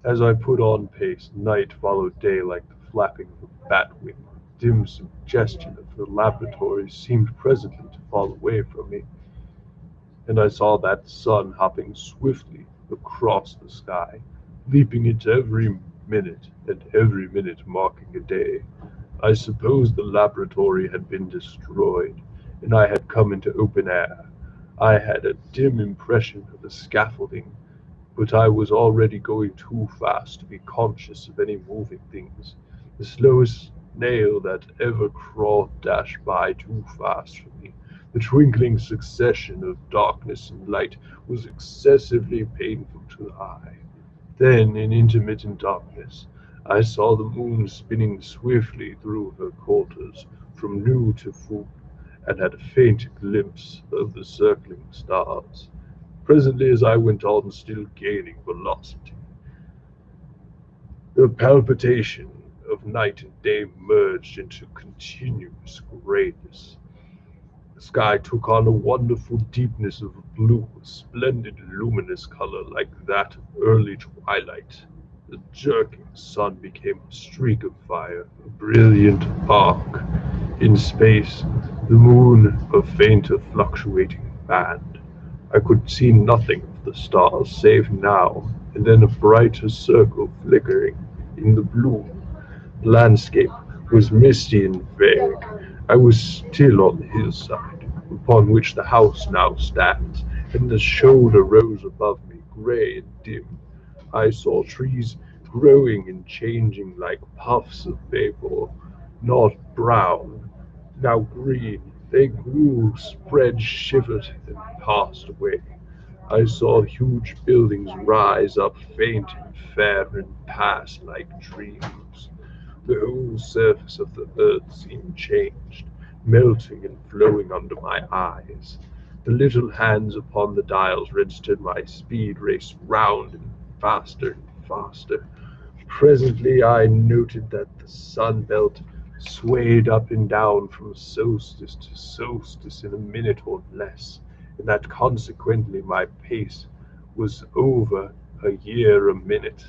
As I put on pace, night followed day like the flapping of a bat wing. Dim suggestion of the laboratory seemed presently to fall away from me, and I saw that sun hopping swiftly across the sky, leaping it every minute, and every minute marking a day. I supposed the laboratory had been destroyed, and I had come into open air. I had a dim impression of a scaffolding, but I was already going too fast to be conscious of any moving things. The slowest snail that ever crawled dashed by too fast for me. The twinkling succession of darkness and light was excessively painful to the eye. Then, in intermittent darkness, I saw the moon spinning swiftly through her quarters from new to full, and had a faint glimpse of the circling stars. Presently, as I went on, still gaining velocity, the palpitation of night and day merged into continuous grayness. The sky took on a wonderful deepness of blue, a splendid luminous color like that of early twilight. The jerking sun became a streak of fire, a brilliant arc. In space, the moon a fainter fluctuating band. I could see nothing of the stars save now and then a brighter circle flickering in the blue. The landscape was misty and vague. I was still on the hillside, upon which the house now stands, and the shoulder rose above me, grey and dim. I saw trees growing and changing like puffs of vapour, not brown, now green. They grew, spread, shivered, and passed away. I saw huge buildings rise up faint and fair and pass like dreams. The whole surface of the earth seemed changed, melting and flowing under my eyes. The little hands upon the dials registered my speed raced round and faster and faster. Presently I noted that the sun belt swayed up and down from solstice to solstice in a minute or less, and that consequently my pace was over a year a minute.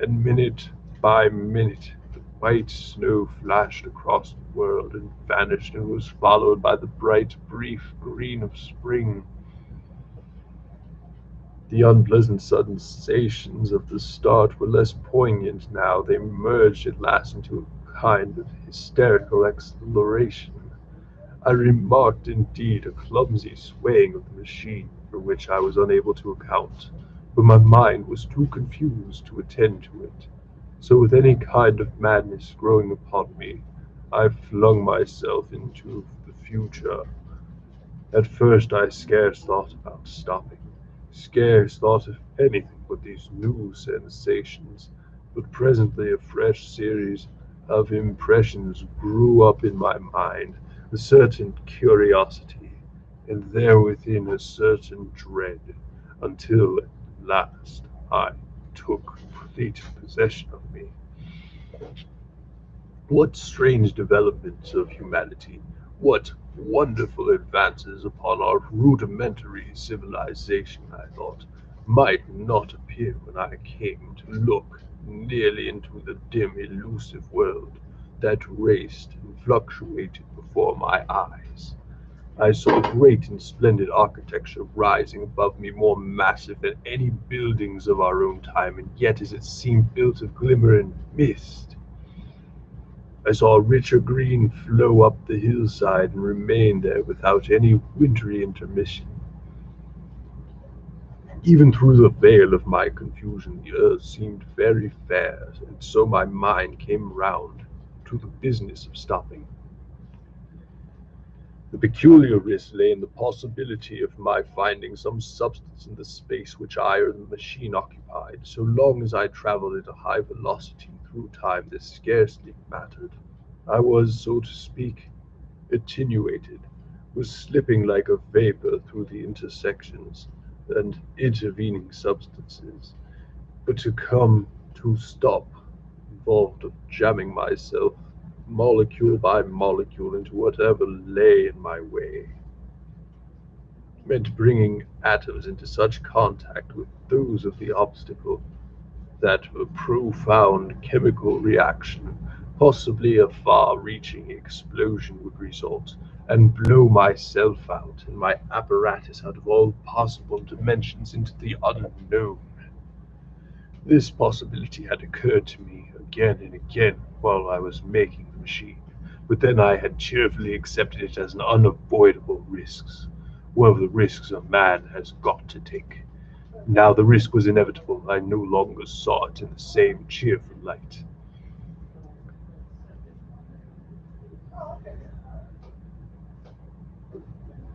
And minute by minute the white snow flashed across the world and vanished and was followed by the bright, brief green of spring. The unpleasant sensations of the start were less poignant now. They merged at last into a kind of hysterical exhilaration. I remarked, indeed, a clumsy swaying of the machine, for which I was unable to account, but my mind was too confused to attend to it. So with any kind of madness growing upon me, I flung myself into the future. At first I scarce thought about stopping, scarce thought of anything but these new sensations, but presently a fresh series of impressions grew up in my mind, a certain curiosity, and there within a certain dread, until at last I took complete possession of me. What strange developments of humanity, what wonderful advances upon our rudimentary civilization, I thought, might not appear when I came to look nearly into the dim, elusive world that raced and fluctuated before my eyes. I saw great and splendid architecture rising above me, more massive than any buildings of our own time, and yet as it seemed built of glimmer and mist. I saw a richer green flow up the hillside and remain there without any wintry intermission. Even through the veil of my confusion, the earth seemed very fair, and so my mind came round to the business of stopping. The peculiar risk lay in the possibility of my finding some substance in the space which I or the machine occupied. So long as I traveled at a high velocity through time, this scarcely mattered. I was, so to speak, attenuated, was slipping like a vapor through the intersections and intervening substances. But to come to stop involved of jamming myself molecule by molecule into whatever lay in my way, meant bringing atoms into such contact with those of the obstacle that a profound chemical reaction, possibly a far-reaching explosion, would result, and blow myself out and my apparatus out of all possible dimensions into the unknown. This possibility had occurred to me again and again while I was making the machine, but then I had cheerfully accepted it as an unavoidable risk, one of the risks a man has got to take. Now the risk was inevitable. I no longer saw it in the same cheerful light.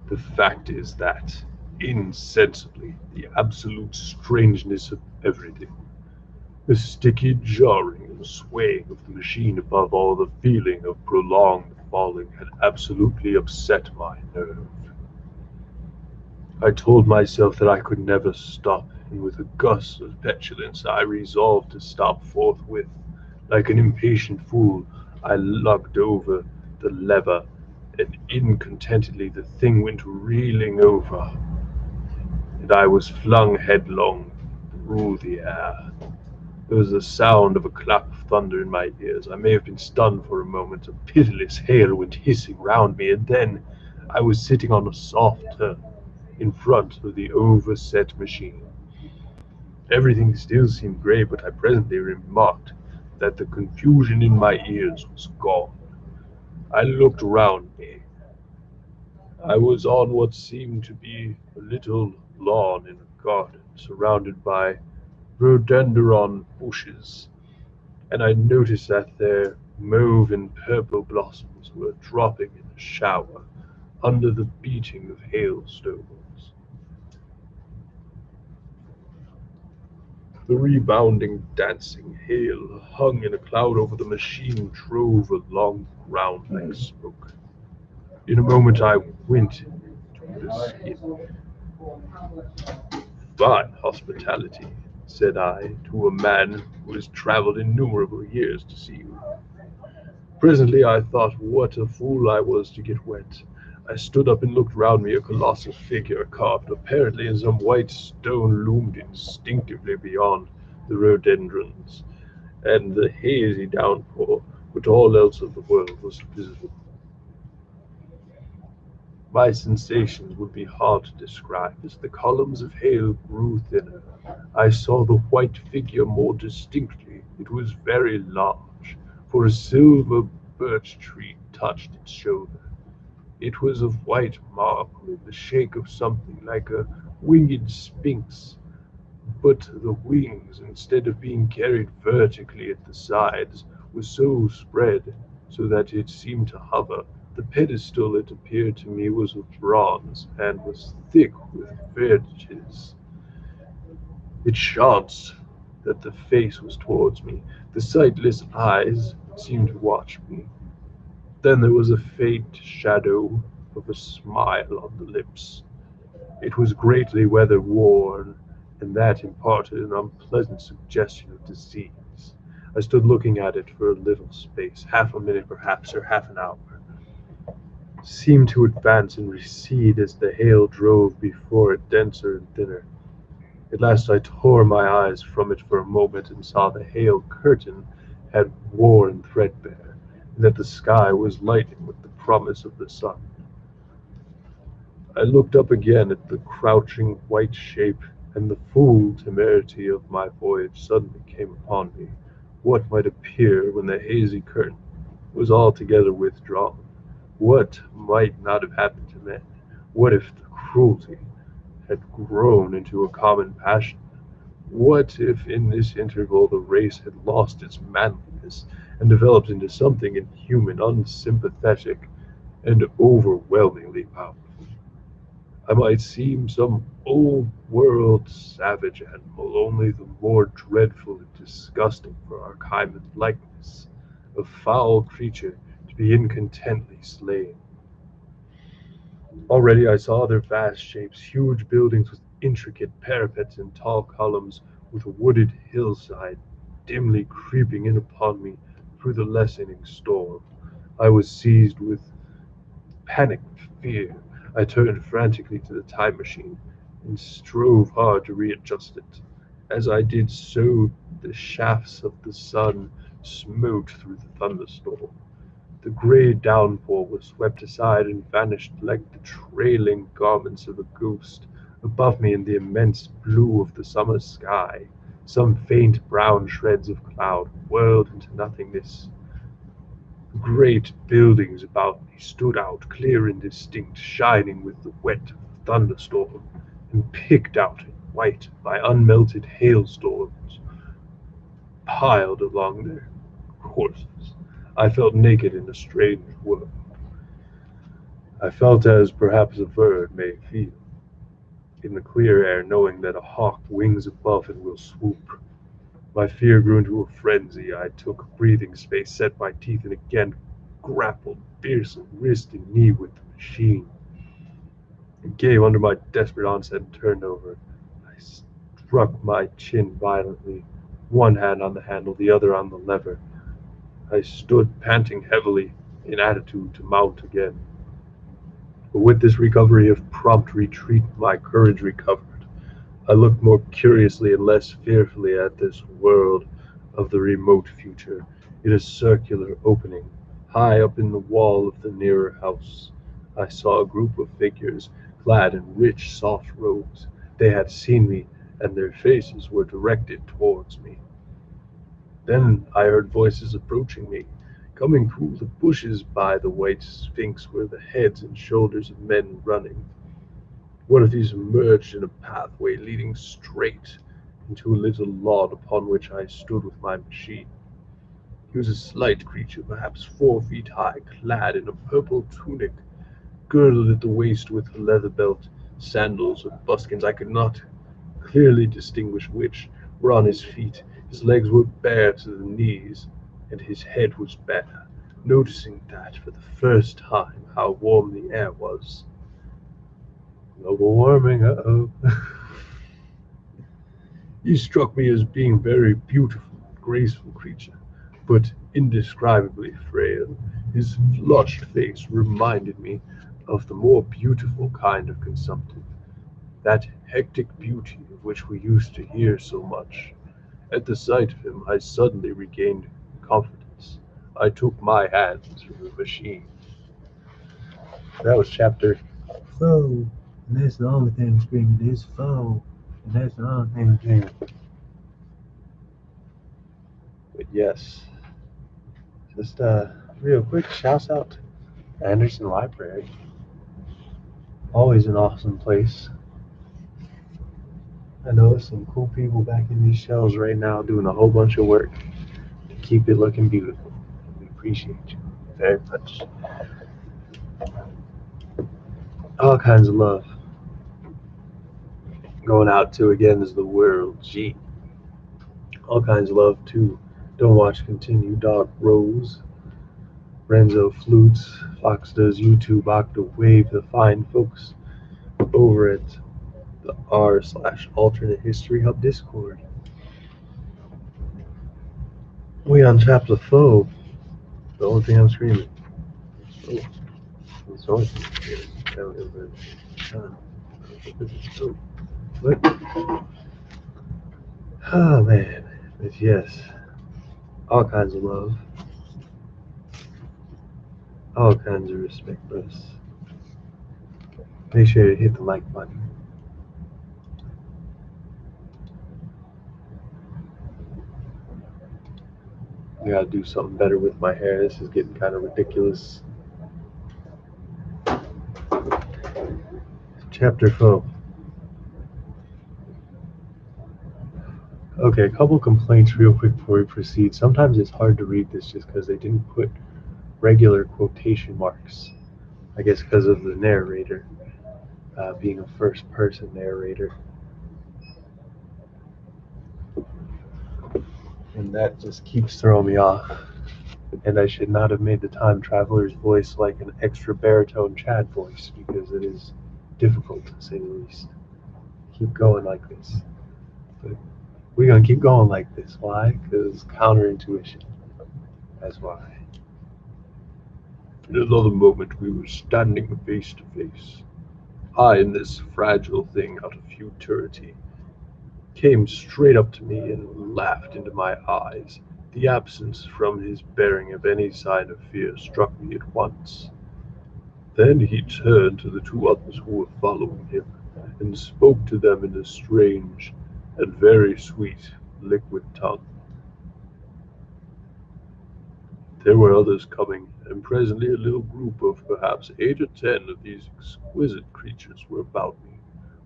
The fact is that, insensibly, the absolute strangeness of everything, the sticky jarring and swaying of the machine above all, the feeling of prolonged falling, had absolutely upset my nerve. I told myself that I could never stop, and with a gust of petulance I resolved to stop forthwith. Like an impatient fool, I lugged over the lever, and incontentedly the thing went reeling over, and I was flung headlong through the air. There was the sound of a clap of thunder in my ears. I may have been stunned for a moment. A pitiless hail went hissing round me, and then I was sitting on a soft turf in front of the overset machine. Everything still seemed grey, but I presently remarked that the confusion in my ears was gone. I looked round me. I was on what seemed to be a little lawn in a garden, surrounded by rhododendron bushes, and I noticed that their mauve and purple blossoms were dropping in a shower under the beating of hailstones. The rebounding, dancing hail hung in a cloud over the machine, drove along the ground like smoke. In a moment I went into the skin. "Fine hospitality," said I to a man who has travelled innumerable years to see you. Presently I thought what a fool I was to get wet. I stood up and looked round me. A colossal figure, carved apparently in some white stone, loomed instinctively beyond the rhododendrons and the hazy downpour, but all else of the world was visible. My sensations would be hard to describe. As the columns of hail grew thinner, I saw the white figure more distinctly. It was very large, for a silver birch tree touched its shoulder. It was of white marble, in the shape of something like a winged sphinx, but the wings, instead of being carried vertically at the sides, were so spread so that it seemed to hover. The pedestal, it appeared to me, was of bronze and was thick with verges. It chanced that the face was towards me. The sightless eyes seemed to watch me. Then there was a faint shadow of a smile on the lips. It was greatly weather-worn, and that imparted an unpleasant suggestion of disease. I stood looking at it for a little space, half a minute perhaps, or half an hour, seemed to advance and recede as the hail drove before it denser and thinner. At last I tore my eyes from it for a moment and saw the hail curtain had worn threadbare, and that the sky was lightened with the promise of the sun. I looked up again at the crouching white shape, and the full temerity of my voyage suddenly came upon me. What might appear when the hazy curtain was altogether withdrawn? What might not have happened to men? What if the cruelty had grown into a common passion? What if in this interval the race had lost its manliness and developed into something inhuman, unsympathetic, and overwhelmingly powerful? I might seem some old world savage animal, only the more dreadful and disgusting for our kind and likeness, a foul creature to be incontently slain. Already I saw their vast shapes, huge buildings with intricate parapets and tall columns, with a wooded hillside dimly creeping in upon me through the lessening storm. I was seized with panic with fear. I turned frantically to the time machine and strove hard to readjust it. As I did so, the shafts of the sun smote through the thunderstorm. The gray downpour was swept aside and vanished like the trailing garments of a ghost. Above me, in the immense blue of the summer sky, some faint brown shreds of cloud whirled into nothingness. Great buildings about me stood out clear and distinct, shining with the wet of the thunderstorm, and picked out in white by unmelted hailstones piled along their courses. I felt naked in a strange world. I felt as perhaps a bird may feel in the clear air, knowing that a hawk wings above and will swoop. My fear grew into a frenzy. I took breathing space, set my teeth, and again grappled fiercely, wrist and knee, with the machine. It gave under my desperate onset and turned over. I struck my chin violently, one hand on the handle, the other on the lever. I stood panting heavily, in attitude to mount again. But with this recovery of prompt retreat my courage recovered. I looked more curiously and less fearfully at this world of the remote future. In a circular opening, high up in the wall of the nearer house, I saw a group of figures, clad in rich, soft robes. They had seen me, and their faces were directed towards me. Then I heard voices approaching me. Coming through the bushes by the white sphinx were the heads and shoulders of men running. One of these emerged in a pathway leading straight into a little lawn upon which I stood with my machine. He was a slight creature, perhaps 4 feet high, clad in a purple tunic, girdled at the waist with a leather belt. Sandals or buskins, I could not clearly distinguish which, were on his feet. His legs were bare to the knees, and his head was bare. Noticing that, for the first time, how warm the air was. Global warming, uh-oh. He struck me as being a very beautiful, graceful creature, but indescribably frail. His flushed face reminded me of the more beautiful kind of consumptive, that hectic beauty of which we used to hear so much. At the sight of him, I suddenly regained confidence. I took my hands from the machine. That was chapter. Foe. And that's the only thing I'm screaming is foe. And that's the only thing I'm screaming. But yes, just real quick shout out to Anderson Library. Always an awesome place. I know there's some cool people back in these shells right now doing a whole bunch of work to keep it looking beautiful. We appreciate you very much. All kinds of love going out to again is the world. Gee, all kinds of love to Don't Watch Continue, Dog Rose, Renzo Flutes, Fox Does YouTube, Octawave, the fine folks over at the r/alternate history hub Discord. We on chapter 4. The only thing I'm screaming. Oh, it's only oh, what? Oh man. But yes, all kinds of love, all kinds of respect, bros. Make sure to hit the like button. I gotta do something better with my hair. This is getting kind of ridiculous. Chapter 4. Okay, a couple complaints real quick before we proceed. Sometimes it's hard to read this just because they didn't put regular quotation marks. I guess because of the narrator being a first person narrator. And that just keeps throwing me off. And I should not have made the time traveler's voice like an extra baritone Chad voice because it is difficult to say the least. Keep going like this. But we're gonna keep going like this. Why? Because counterintuition. That's why. In another moment we were standing face to face. I and this fragile thing out of futurity came straight up to me and laughed into my eyes. The absence from his bearing of any sign of fear struck me at once. Then he turned to the two others who were following him, and spoke to them in a strange and very sweet liquid tongue. There were others coming, and presently a little group of perhaps 8 or 10 of these exquisite creatures were about me.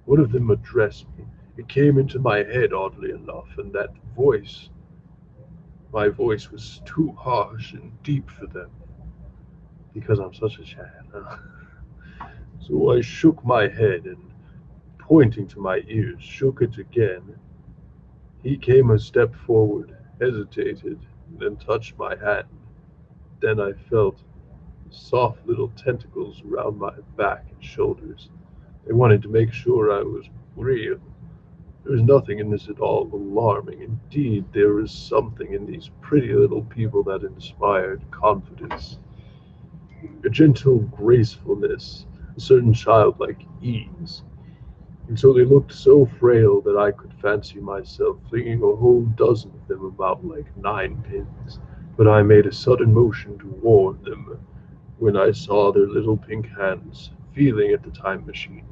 One of them addressed me. It came into my head, oddly enough, and that voice, my voice was too harsh and deep for them. Because I'm such a Chad. Huh? So I shook my head and, pointing to my ears, shook it again. He came a step forward, hesitated, then touched my hand. Then I felt soft little tentacles around my back and shoulders. They wanted to make sure I was real. There is nothing in this at all alarming. Indeed, there is something in these pretty little people that inspired confidence, a gentle gracefulness, a certain childlike ease. And so they looked so frail that I could fancy myself flinging a whole dozen of them about like ninepins. But I made a sudden motion to warn them when I saw their little pink hands feeling at the time machine.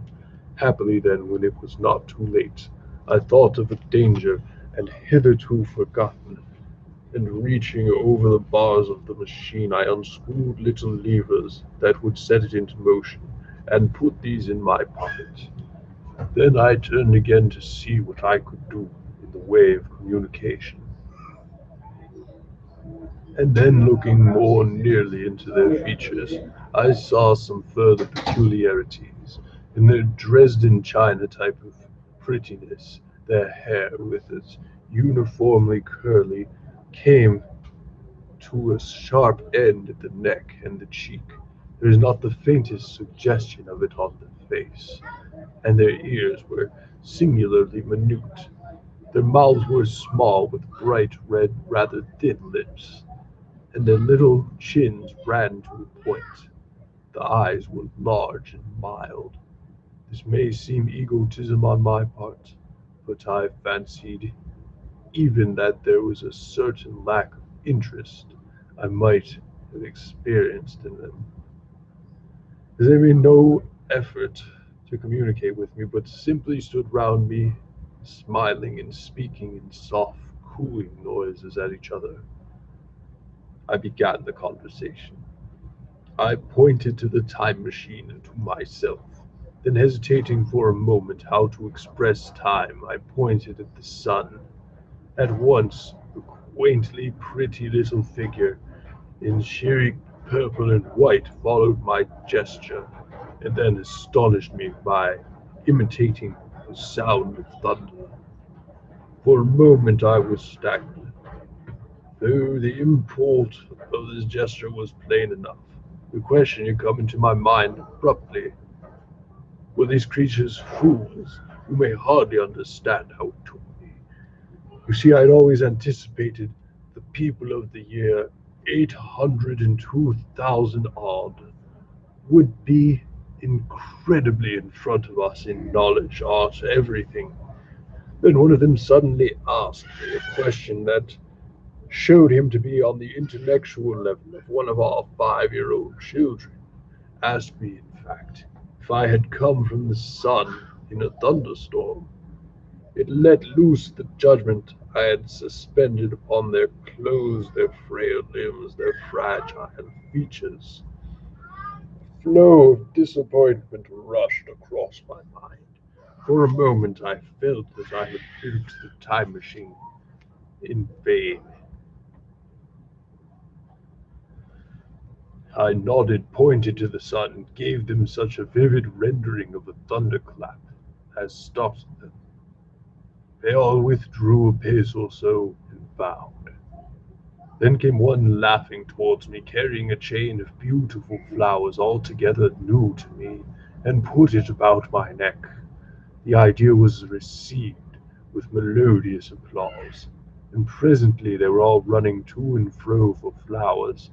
Happily then, when it was not too late, I thought of a danger and hitherto forgotten, and reaching over the bars of the machine, I unscrewed little levers that would set it into motion, and put these in my pocket. Then I turned again to see what I could do in the way of communication. And then, looking more nearly into their features, I saw some further peculiarities. In their Dresden china type of prettiness, their hair, with its uniformly curly, came to a sharp end at the neck and the cheek. There is not the faintest suggestion of it on the face, and their ears were singularly minute. Their mouths were small, with bright red, rather thin lips, and their little chins ran to a point. The eyes were large and mild. This may seem egotism on my part, but I fancied even that there was a certain lack of interest I might have experienced in them. They made no effort to communicate with me, but simply stood round me, smiling and speaking in soft, cooing noises at each other. I began the conversation. I pointed to the time machine and to myself. Then, hesitating for a moment how to express time, I pointed at the sun. At once, a quaintly pretty little figure in cheery purple and white followed my gesture, and then astonished me by imitating the sound of thunder. For a moment I was stagnant, though the import of this gesture was plain enough. The question had come into my mind abruptly: were these creatures fools who may hardly understand how it took me? You see, I had always anticipated the people of the year 802,000 odd would be incredibly in front of us in knowledge, art, everything. Then one of them suddenly asked me a question that showed him to be on the intellectual level of one of our 5-year-old children. Asked me, in fact, if I had come from the sun in a thunderstorm. It let loose the judgment I had suspended upon their clothes, their frail limbs, their fragile features. A flow of disappointment rushed across my mind. For a moment I felt that I had built the time machine in vain. I nodded, pointed to the sun, and gave them such a vivid rendering of a thunderclap as stopped them. They all withdrew a pace or so and bowed. Then came one laughing towards me, carrying a chain of beautiful flowers altogether new to me, and put it about my neck. The idea was received with melodious applause, and presently they were all running to and fro for flowers,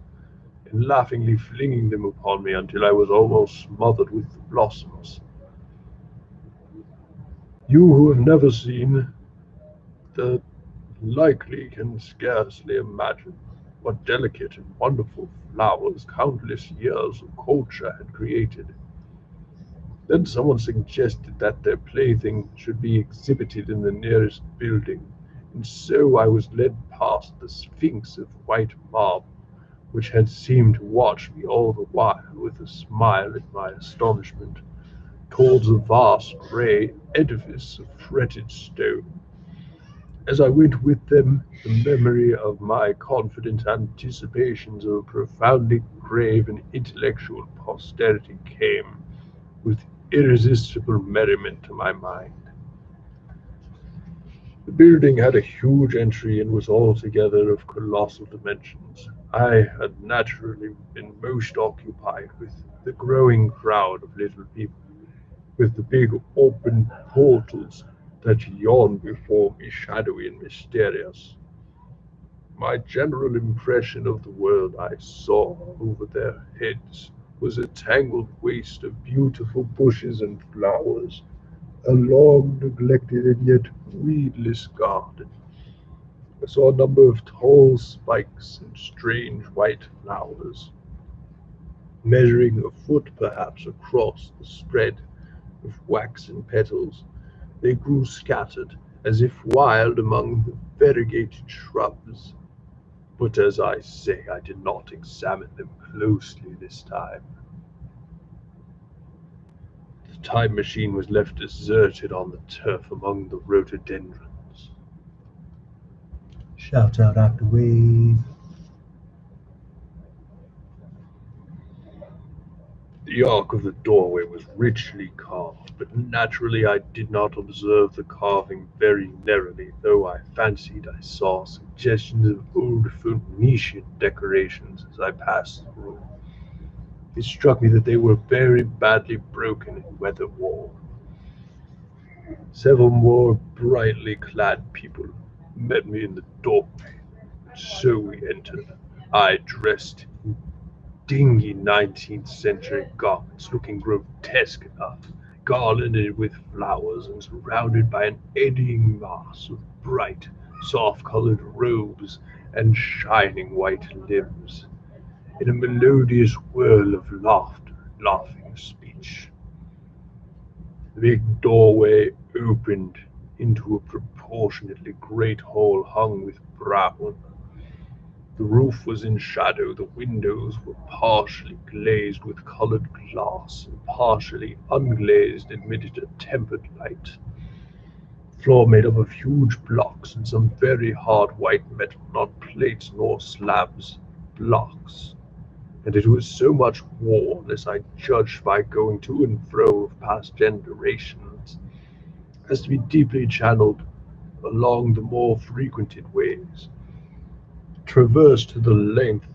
and laughingly flinging them upon me until I was almost smothered with the blossoms. You who have never seen the likely can scarcely imagine what delicate and wonderful flowers countless years of culture had created. Then someone suggested that their plaything should be exhibited in the nearest building, and so I was led past the Sphinx of white marble, which had seemed to watch me all the while with a smile at my astonishment, towards a vast grey edifice of fretted stone. As I went with them, the memory of my confident anticipations of a profoundly grave and intellectual posterity came with irresistible merriment to my mind. The building had a huge entry and was altogether of colossal dimensions. I had naturally been most occupied with the growing crowd of little people, with the big open portals that yawned before me, shadowy and mysterious. My general impression of the world I saw over their heads was a tangled waste of beautiful bushes and flowers, a long neglected and yet weedless garden. I saw a number of tall spikes and strange white flowers, measuring a foot perhaps across the spread of waxen petals. They grew scattered, as if wild, among the variegated shrubs. But as I say, I did not examine them closely this time. The time machine was left deserted on the turf among the rhododendrons. Shout out after wave. The arch of the doorway was richly carved, but naturally I did not observe the carving very narrowly, though I fancied I saw suggestions of old Phoenician decorations as I passed through. It struck me that they were very badly broken and weather-worn. Several more brightly clad people met me in the doorway, and so we entered. I dressed in dingy 19th century garments, looking grotesque enough, garlanded with flowers and surrounded by an eddying mass of bright, soft-colored robes and shining white limbs, in a melodious whirl of laughter and laughing speech. The big doorway opened into a proportionately great hall hung with brown, The roof was in shadow, the windows were partially glazed with colored glass, and partially unglazed admitted a tempered light. The floor made up of huge blocks and some very hard white metal, not plates nor slabs, blocks. And it was so much worn, as I judged by going to and fro of past generations, as to be deeply channeled along the more frequented ways, traversed to the length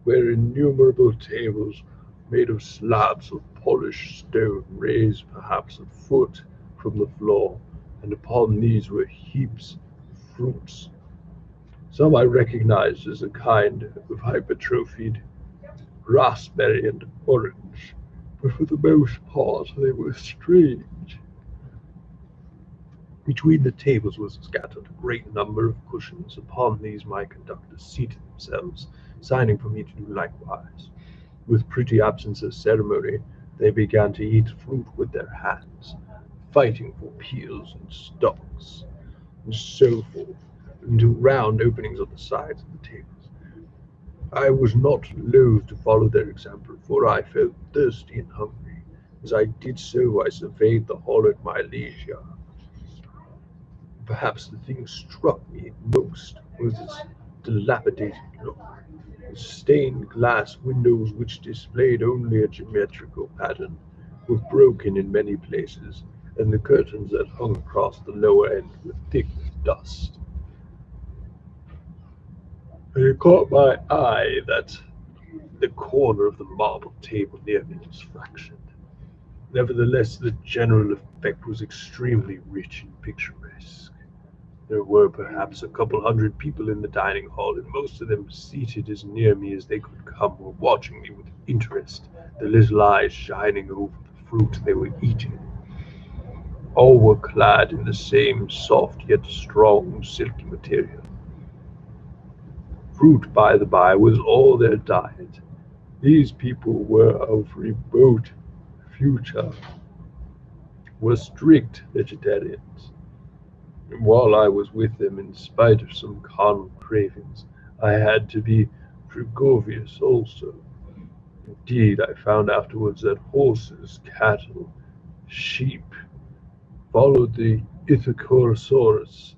where innumerable tables made of slabs of polished stone raised perhaps a foot from the floor, and upon these were heaps of fruits. Some I recognized as a kind of hypertrophied raspberry and orange, but for the most part they were strange. Between the tables was scattered a great number of cushions. Upon these my conductors seated themselves, signing for me to do likewise. With pretty absence of ceremony, they began to eat fruit with their hands, fighting for peels and stalks, and so forth, into round openings on the sides of the tables. I was not loath to follow their example, for I felt thirsty and hungry. As I did so, I surveyed the hall at my leisure. Perhaps the thing struck me most was its dilapidated look. The stained glass windows, which displayed only a geometrical pattern, were broken in many places, and the curtains that hung across the lower end were thick with dust. It caught my eye that the corner of the marble table near me was fractured. Nevertheless, the general effect was extremely rich and picturesque. There were perhaps a couple hundred people in the dining hall, and most of them seated as near me as they could come, were watching me with interest, their little eyes shining over the fruit they were eating. All were clad in the same soft yet strong silky material. Fruit, by the by, was all their diet. These people were of remote future, were strict vegetarians. And while I was with them, in spite of some carnal cravings, I had to be frugivorous also. Indeed, I found afterwards that horses, cattle, sheep followed the Ichthyosaurus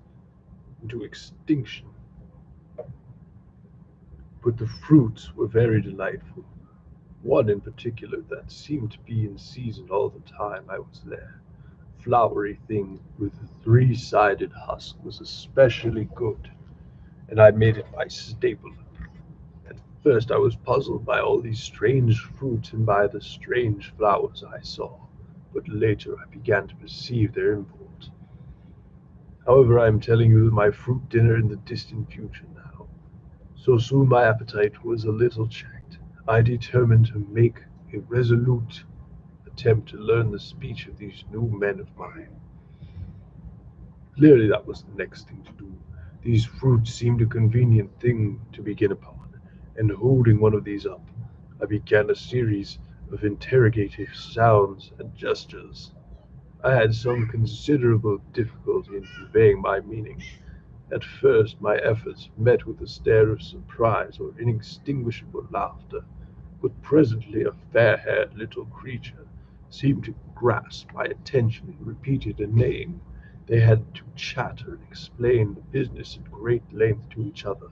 into extinction, but the fruits were very delightful. One in particular that seemed to be in season all the time I was there, flowery thing with a three-sided husk, was especially good, and I made it my staple. At first I was puzzled by all these strange fruits and by the strange flowers I saw, but later I began to perceive their import. However, I am telling you of my fruit dinner in the distant future now. So soon my appetite was a little checked, I determined to make a resolute attempt to learn the speech of these new men of mine. Clearly that was the next thing to do. These fruits seemed a convenient thing to begin upon, and holding one of these up, I began a series of interrogative sounds and gestures. I had some considerable difficulty in conveying my meaning. At first my efforts met with a stare of surprise or inextinguishable laughter, but presently a fair-haired little creature seemed to grasp my attention and repeated a name. They had to chatter and explain the business at great length to each other,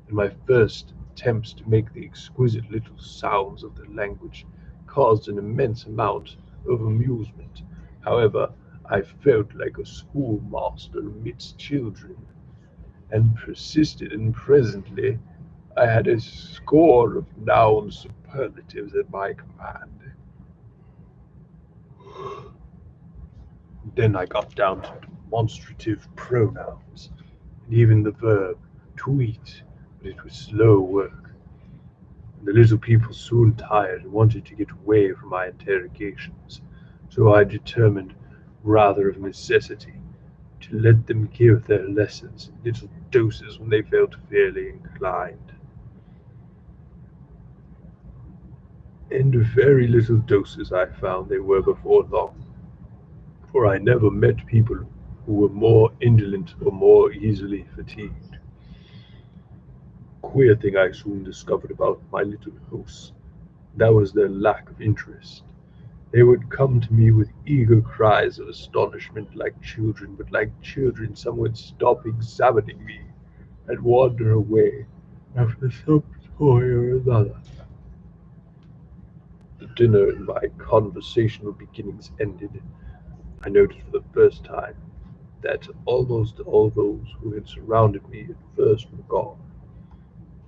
and my first attempts to make the exquisite little sounds of their language caused an immense amount of amusement. However, I felt like a schoolmaster amidst children, and persisted, and presently I had a score of noun superlatives at my command. Then I got down to demonstrative pronouns, and even the verb to eat, but it was slow work, and the little people soon tired and wanted to get away from my interrogations, so I determined, rather of necessity, to let them give their lessons in little doses when they felt fairly inclined. And very little doses I found they were before long, for I never met people who were more indolent or more easily fatigued. Queer thing I soon discovered about my little hosts, that was their lack of interest. They would come to me with eager cries of astonishment like children, but like children some would stop examining me and wander away after some toy or another. The dinner and my conversational beginnings ended, I noted for the first time that almost all those who had surrounded me at first were gone.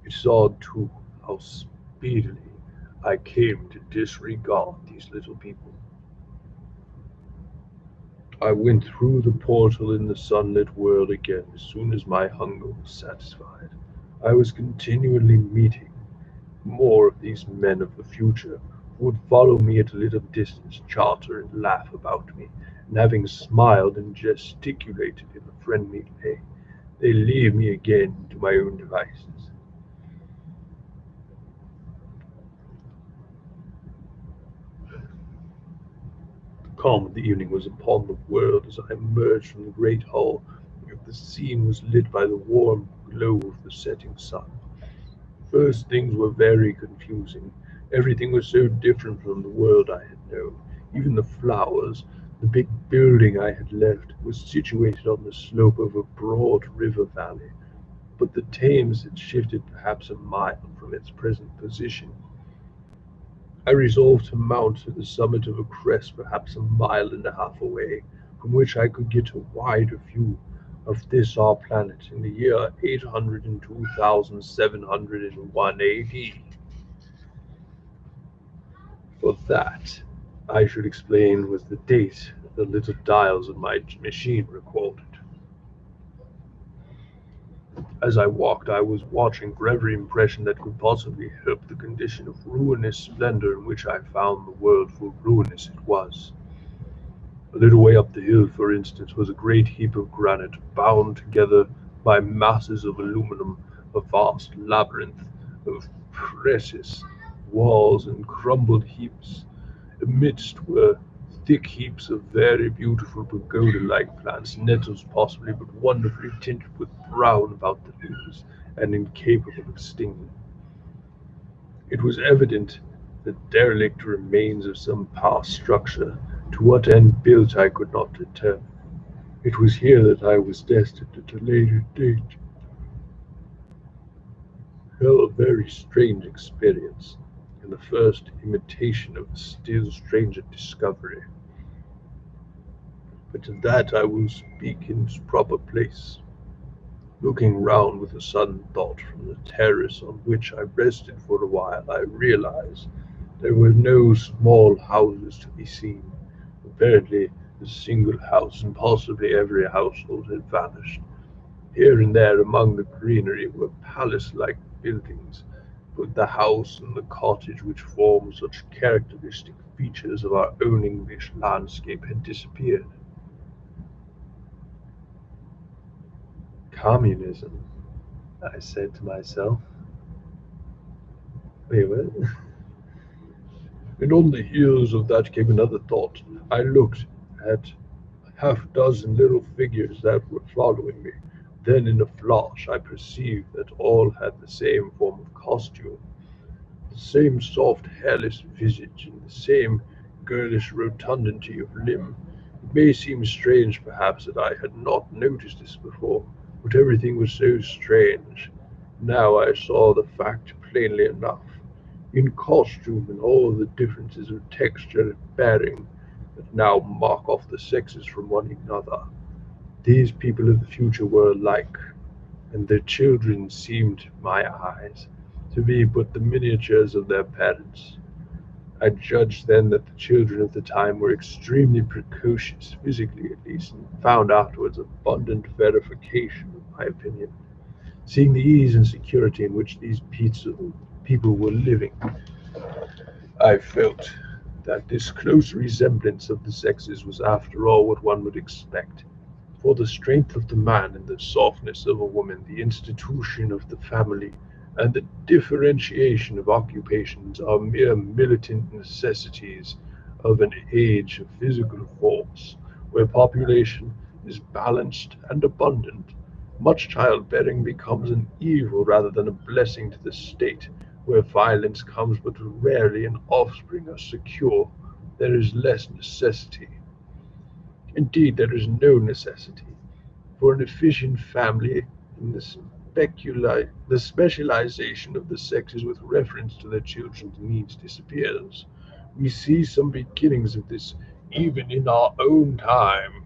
It saw, too, how speedily I came to disregard these little people. I went through the portal in the sunlit world again as soon as my hunger was satisfied. I was continually meeting more of these men of the future who would follow me at a little distance, chatter and laugh about me, and having smiled and gesticulated in a friendly way, they leave me again to my own devices. The calm of the evening was upon the world as I emerged from the great hall. The scene was lit by the warm glow of the setting sun. First, things were very confusing. Everything was so different from the world I had known. Even the flowers, the big building I had left, was situated on the slope of a broad river valley, but the Thames had shifted perhaps a mile from its present position. I resolved to mount to the summit of a crest perhaps a mile and a half away, from which I could get a wider view of this our planet in the year 802,701 AD. For that, I should explain was the date the little dials on my machine recorded. As I walked, I was watching for every impression that could possibly help the condition of ruinous splendor in which I found the world, for ruinous it was. A little way up the hill, for instance, was a great heap of granite, bound together by masses of aluminum, a vast labyrinth of precious walls and crumbled heaps. Amidst were thick heaps of very beautiful pagoda-like plants, nettles possibly, but wonderfully tinted with brown about the leaves, and incapable of stinging. It was evident that derelict remains of some past structure, to what end built I could not determine. It was here that I was destined at a later date to tell a very strange experience, and the first imitation of a still stranger discovery. But of that I will speak in its proper place. Looking round with a sudden thought from the terrace on which I rested for a while, I realized there were no small houses to be seen. Apparently, a single house and possibly every household had vanished. Here and there among the greenery were palace-like buildings, but the house and the cottage which form such characteristic features of our own English landscape had disappeared. Communism, I said to myself. Wait, what? And on the heels of that came another thought. I looked at half-dozen little figures that were following me. Then in a flash I perceived that all had the same form of costume, the same soft hairless visage, and the same girlish rotundity of limb. It may seem strange perhaps that I had not noticed this before, but everything was so strange. Now I saw the fact plainly enough. In costume and all the differences of texture and bearing that now mark off the sexes from one another. These people of the future were alike, and their children seemed to my eyes to be but the miniatures of their parents. I judged then that the children of the time were extremely precocious, physically at least, and found afterwards abundant verification of my opinion. Seeing the ease and security in which these people were living, I felt that this close resemblance of the sexes was after all what one would expect. For the strength of the man and the softness of a woman, the institution of the family, and the differentiation of occupations are mere militant necessities of an age of physical force, where population is balanced and abundant. Much childbearing becomes an evil rather than a blessing to the state. Where violence comes but rarely and offspring are secure, there is less necessity. Indeed, there is no necessity for an efficient family in the specialization of the sexes with reference to their children's needs disappears. We see some beginnings of this even in our own time,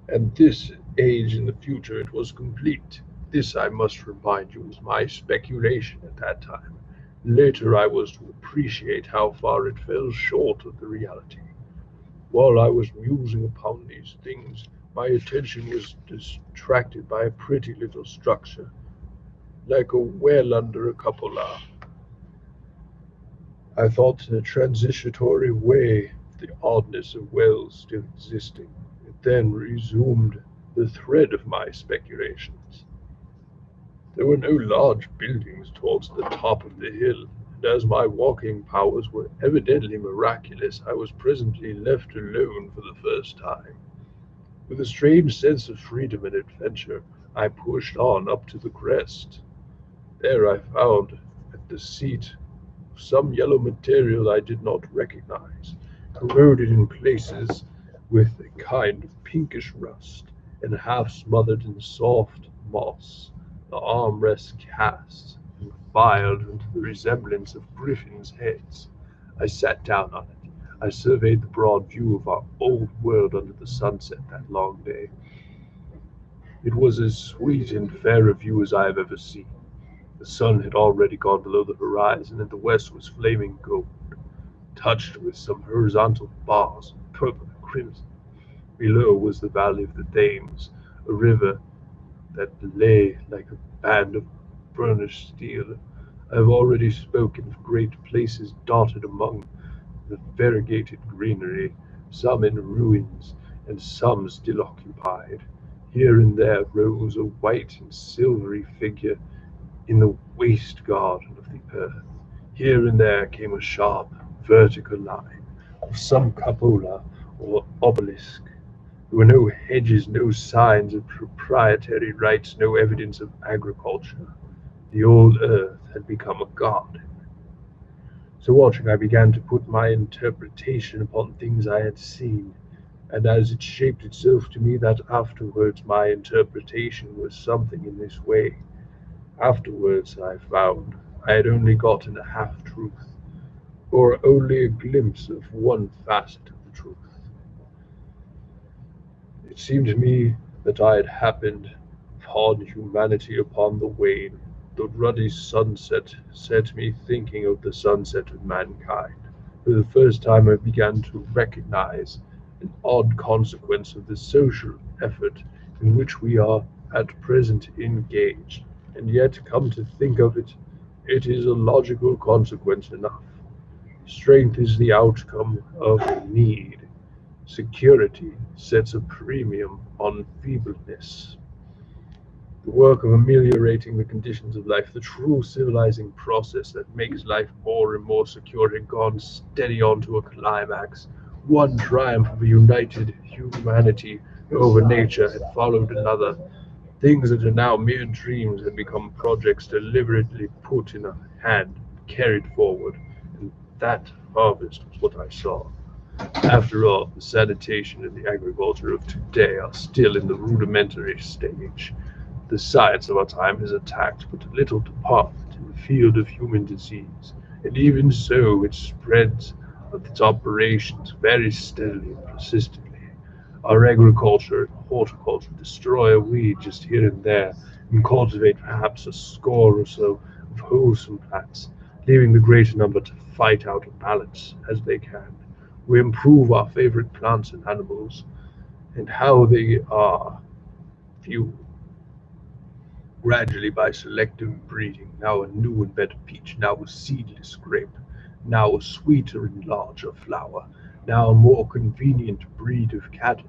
and this age in the future it was complete. This, I must remind you, was my speculation at that time. Later I was to appreciate how far it fell short of the reality. While I was musing upon these things, my attention was distracted by a pretty little structure, like a well under a cupola. I thought in a transitory way the oddness of wells still existing. It then resumed the thread of my speculations. There were no large buildings towards the top of the hill, and as my walking powers were evidently miraculous, I was presently left alone for the first time. With a strange sense of freedom and adventure, I pushed on up to the crest. There I found, at the seat, some yellow material I did not recognize, corroded in places with a kind of pinkish rust, and half smothered in soft moss. The armrests cast and filed into the resemblance of griffins' heads. I sat down on it. I surveyed the broad view of our old world under the sunset that long day. It was as sweet and fair a view as I have ever seen. The sun had already gone below the horizon, and the west was flaming gold, touched with some horizontal bars of purple and crimson. Below was the valley of the Thames, a river that lay like a band of burnished steel. I have already spoken of great places dotted among the variegated greenery, some in ruins, and some still occupied. Here and there rose a white and silvery figure in the waste garden of the earth. Here and there came a sharp, vertical line of some cupola or obelisk. There were no hedges, no signs of proprietary rights, no evidence of agriculture. The old earth had become a garden. So watching, I began to put my interpretation upon things I had seen, and as it shaped itself to me that afterwards my interpretation was something in this way. Afterwards I found I had only gotten a half-truth, or only a glimpse of one facet of the truth. It seemed to me that I had happened upon humanity upon the wane. The ruddy sunset set me thinking of the sunset of mankind. For the first time I began to recognize an odd consequence of the social effort in which we are at present engaged, and yet come to think of it, it is a logical consequence enough. Strength is the outcome of need. Security sets a premium on feebleness. The work of ameliorating the conditions of life, the true civilizing process that makes life more and more secure, had gone steady on to a climax. One triumph of a united humanity over nature had followed another. Things that are now mere dreams had become projects deliberately put in a hand, carried forward, and that harvest was what I saw. After all, the sanitation and the agriculture of today are still in the rudimentary stage. The science of our time has attacked but a little department in the field of human disease, and even so it spreads its operations very steadily and persistently. Our agriculture and horticulture destroy a weed just here and there, and cultivate perhaps a score or so of wholesome plants, leaving the greater number to fight out a balance as they can. We improve our favorite plants and animals, and how they are few gradually by selective breeding, now a new and better peach, now a seedless grape, now a sweeter and larger flower, now a more convenient breed of cattle.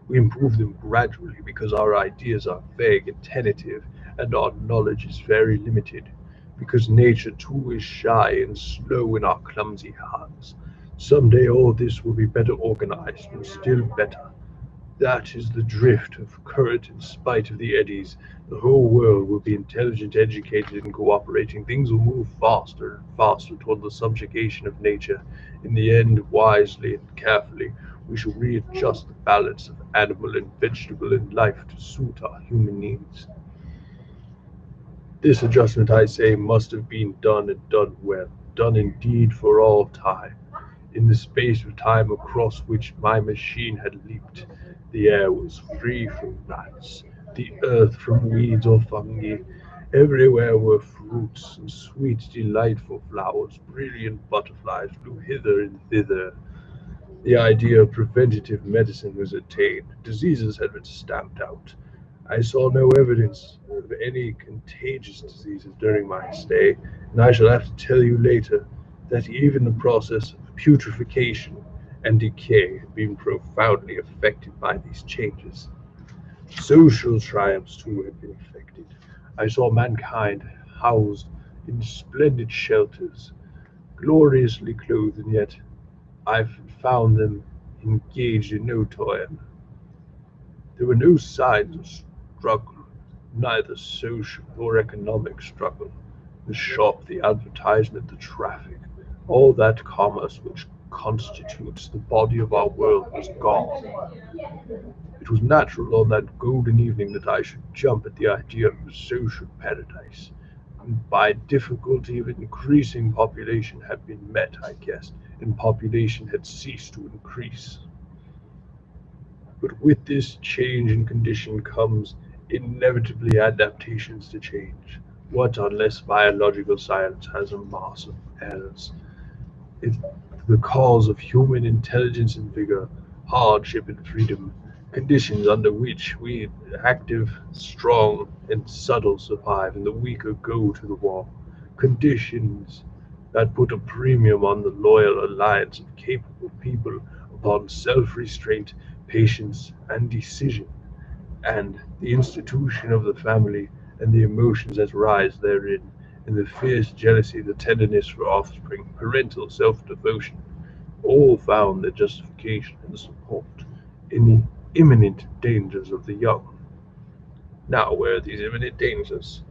We improve them gradually because our ideas are vague and tentative, and our knowledge is very limited, because nature too is shy and slow in our clumsy hands. Some day all this will be better organized and still better. That is the drift of current in spite of the eddies. The whole world will be intelligent, educated, and cooperating. Things will move faster and faster toward the subjugation of nature. In the end, wisely and carefully, we shall readjust the balance of animal and vegetable in life to suit our human needs. This adjustment, I say, must have been done and done well, done indeed for all time. In the space of time across which my machine had leaped, the air was free from rats, the earth from weeds or fungi. Everywhere were fruits and sweet, delightful flowers. Brilliant butterflies flew hither and thither. The idea of preventative medicine was attained. Diseases had been stamped out. I saw no evidence of any contagious diseases during my stay, and I shall have to tell you later that even the process of putrefaction and decay had been profoundly affected by these changes. Social triumphs, too, had been effected. I saw mankind housed in splendid shelters, gloriously clothed, and yet I found them engaged in no toil. There were no signs of struggle, neither social nor economic struggle. The shop, the advertisement, the traffic, all that commerce which constitutes the body of our world was gone. It was natural on that golden evening that I should jump at the idea of a social paradise. And by difficulty of increasing population had been met, I guessed, and population had ceased to increase. But with this change in condition comes inevitably adaptations to change. What unless biological science has a mass of errors? If the cause of human intelligence and vigor, hardship and freedom, conditions under which we active, strong, and subtle survive, and the weaker go to the war, conditions that put a premium on the loyal alliance of capable people, upon self-restraint, patience, and decision, and the institution of the family, and the emotions that rise therein, and the fierce jealousy, the tenderness for offspring, parental self-devotion, all found their justification and support in the imminent dangers of the young. Now, where are these imminent dangers?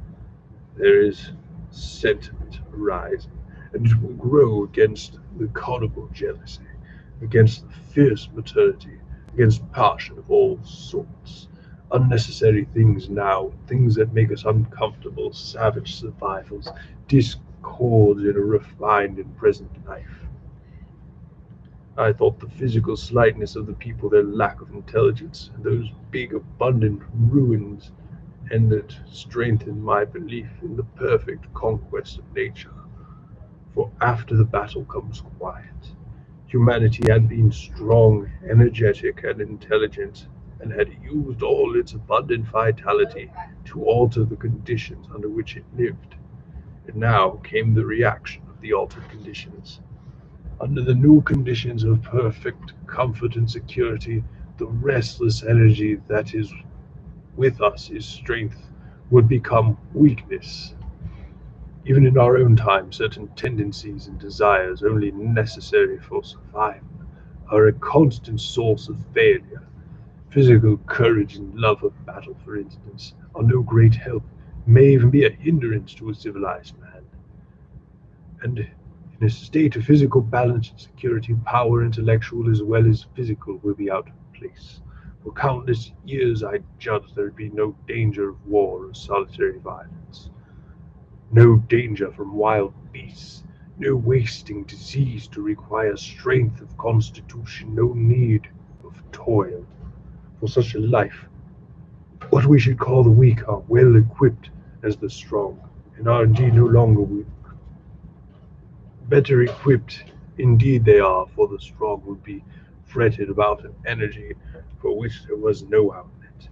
There is sentiment arising, and it will grow against the carnal jealousy, against the fierce maternity, against passion of all sorts. Unnecessary things now, things that make us uncomfortable, savage survivals, discords in a refined and present life. I thought the physical slightness of the people, their lack of intelligence, and those big, abundant ruins, and that strengthened my belief in the perfect conquest of nature. For after the battle comes quiet. Humanity had been strong, energetic, and intelligent, and had used all its abundant vitality to alter the conditions under which it lived. And now came the reaction of the altered conditions. Under the new conditions of perfect comfort and security, the restless energy that is with us is strength would become weakness. Even in our own time, certain tendencies and desires only necessary for survival are a constant source of failure. Physical courage and love of battle, for instance, are no great help, may even be a hindrance to a civilized man. And in a state of physical balance and security, power, intellectual as well as physical, will be out of place. For countless years I judged there would be no danger of war or solitary violence, no danger from wild beasts, no wasting disease to require strength of constitution, no need of toil. For such a life, what we should call the weak are well equipped as the strong, and are indeed no longer weak. Better equipped indeed they are, for the strong would be fretted about an energy for which there was no outlet.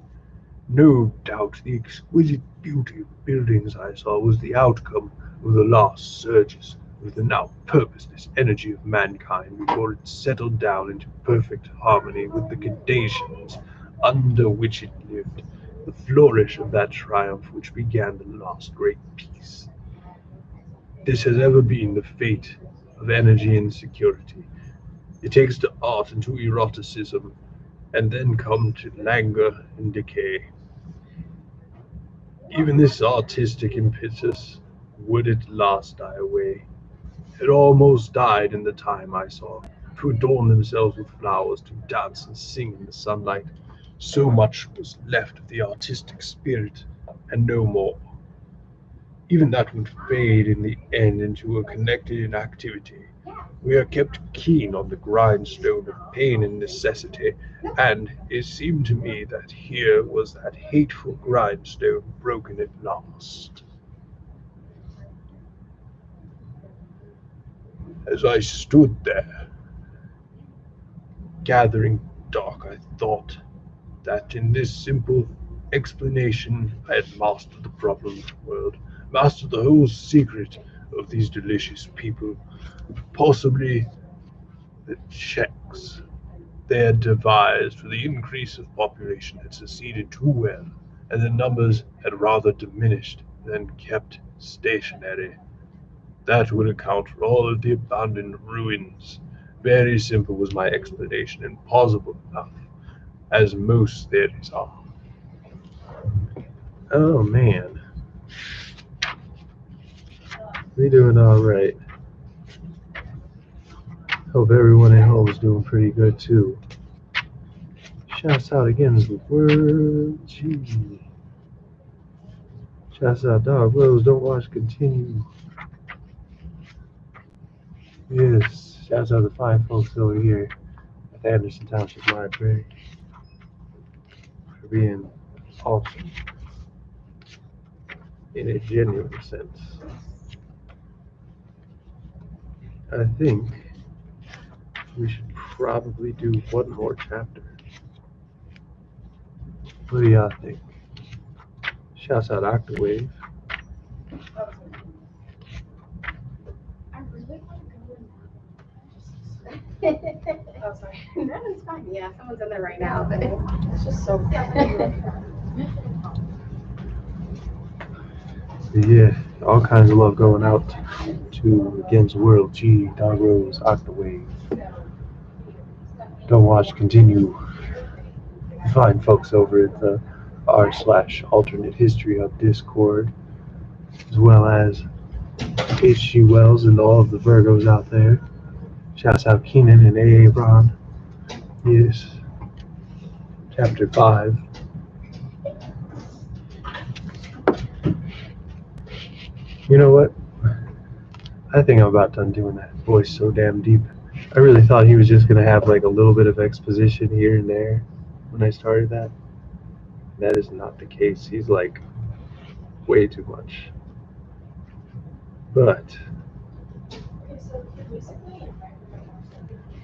No doubt the exquisite beauty of the buildings I saw was the outcome of the last surges of the now purposeless energy of mankind before it settled down into perfect harmony with the conditions under which it lived, the flourish of that triumph which began the last great peace. This has ever been the fate of energy and security. It takes to art and to eroticism and then come to languor and decay. Even this artistic impetus would at last die away. It almost died in the time I saw, who adorn themselves with flowers to dance and sing in the sunlight. So much was left of the artistic spirit, and no more. Even that would fade in the end into a connected inactivity. We are kept keen on the grindstone of pain and necessity, and it seemed to me that here was that hateful grindstone broken at last. As I stood there, gathering dark, I thought that in this simple explanation I had mastered the problem of the world, mastered the whole secret of these delicious people. Possibly the checks they had devised for the increase of population had succeeded too well, and the numbers had rather diminished than kept stationary. That would account for all of the abandoned ruins. Very simple was my explanation, and plausible enough, as most theories are. Oh man, we doing all right. Hope everyone at home is doing pretty good too. Shouts out again to the word G. Shouts out Dog Rose, don't watch, continue. Yes, shouts out the fine folks over here at the Anderson Township Library for being awesome in a genuine sense. I think we should probably do one more chapter. What do y'all think? Shouts out Octawave. I really want to go in that. Oh, sorry. No, it's fine. Yeah, someone's in there right now, but it's just so. Yeah, all kinds of love going out to Against World G, Dog Rose, Octawave. Don't watch, continue. Find folks over at the r/alternate history of Discord, as well as H.G. Wells and all of the Virgos out there. Shouts out Keenan and A.A. Ron. Yes, chapter 5. You know what? I think I'm about done doing that voice so damn deep. I really thought he was just gonna have like a little bit of exposition here and there when I started that. That is not the case. He's like way too much. But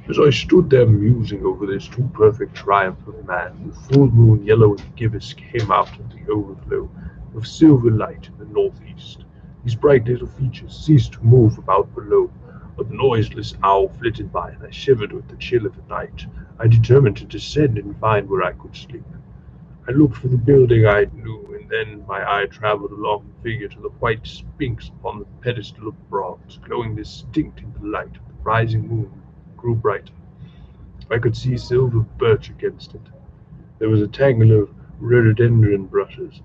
as I stood there musing over this too perfect triumph of man, the full moon, yellow and gibbous, came out of the overflow of silver light in the northeast. These bright little features ceased to move about below. A noiseless owl flitted by, and I shivered with the chill of the night. I determined to descend and find where I could sleep. I looked for the building I knew, and then my eye traveled along the figure to the white sphinx upon the pedestal of bronze, glowing distinct in the light of the rising moon grew brighter. I could see silver birch against it. There was a tangle of rhododendron bushes,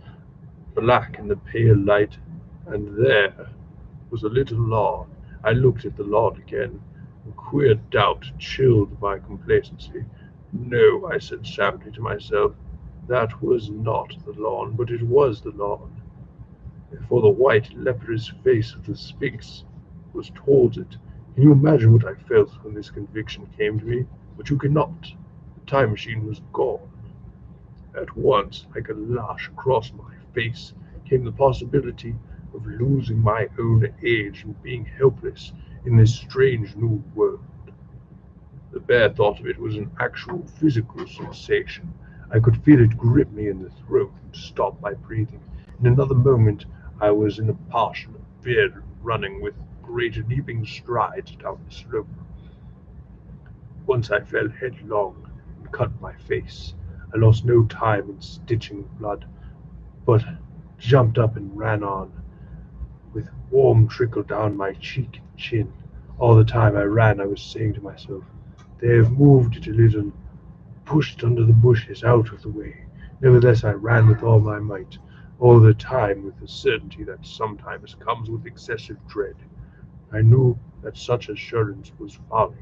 black in the pale light, and there was a little lawn. I looked at the lawn again. A queer doubt chilled my complacency. No, I said sadly to myself, that was not the lawn, but it was the lawn. For the white leprous face of the Sphinx was towards it. Can you imagine what I felt when this conviction came to me? But you cannot. The time machine was gone. At once, like a lash across my face, came the possibility of losing my own age and being helpless in this strange new world. The bare thought of it was an actual physical sensation. I could feel it grip me in the throat and stop my breathing. In another moment I was in a passion of fear, running with great leaping strides down the slope. Once I fell headlong and cut my face. I lost no time in stitching the blood, but jumped up and ran on, with warm trickle down my cheek and chin. All the time I ran I was saying to myself, they have moved it a little, pushed under the bushes out of the way. Nevertheless, I ran with all my might, all the time with the certainty that sometimes comes with excessive dread. I knew that such assurance was folly.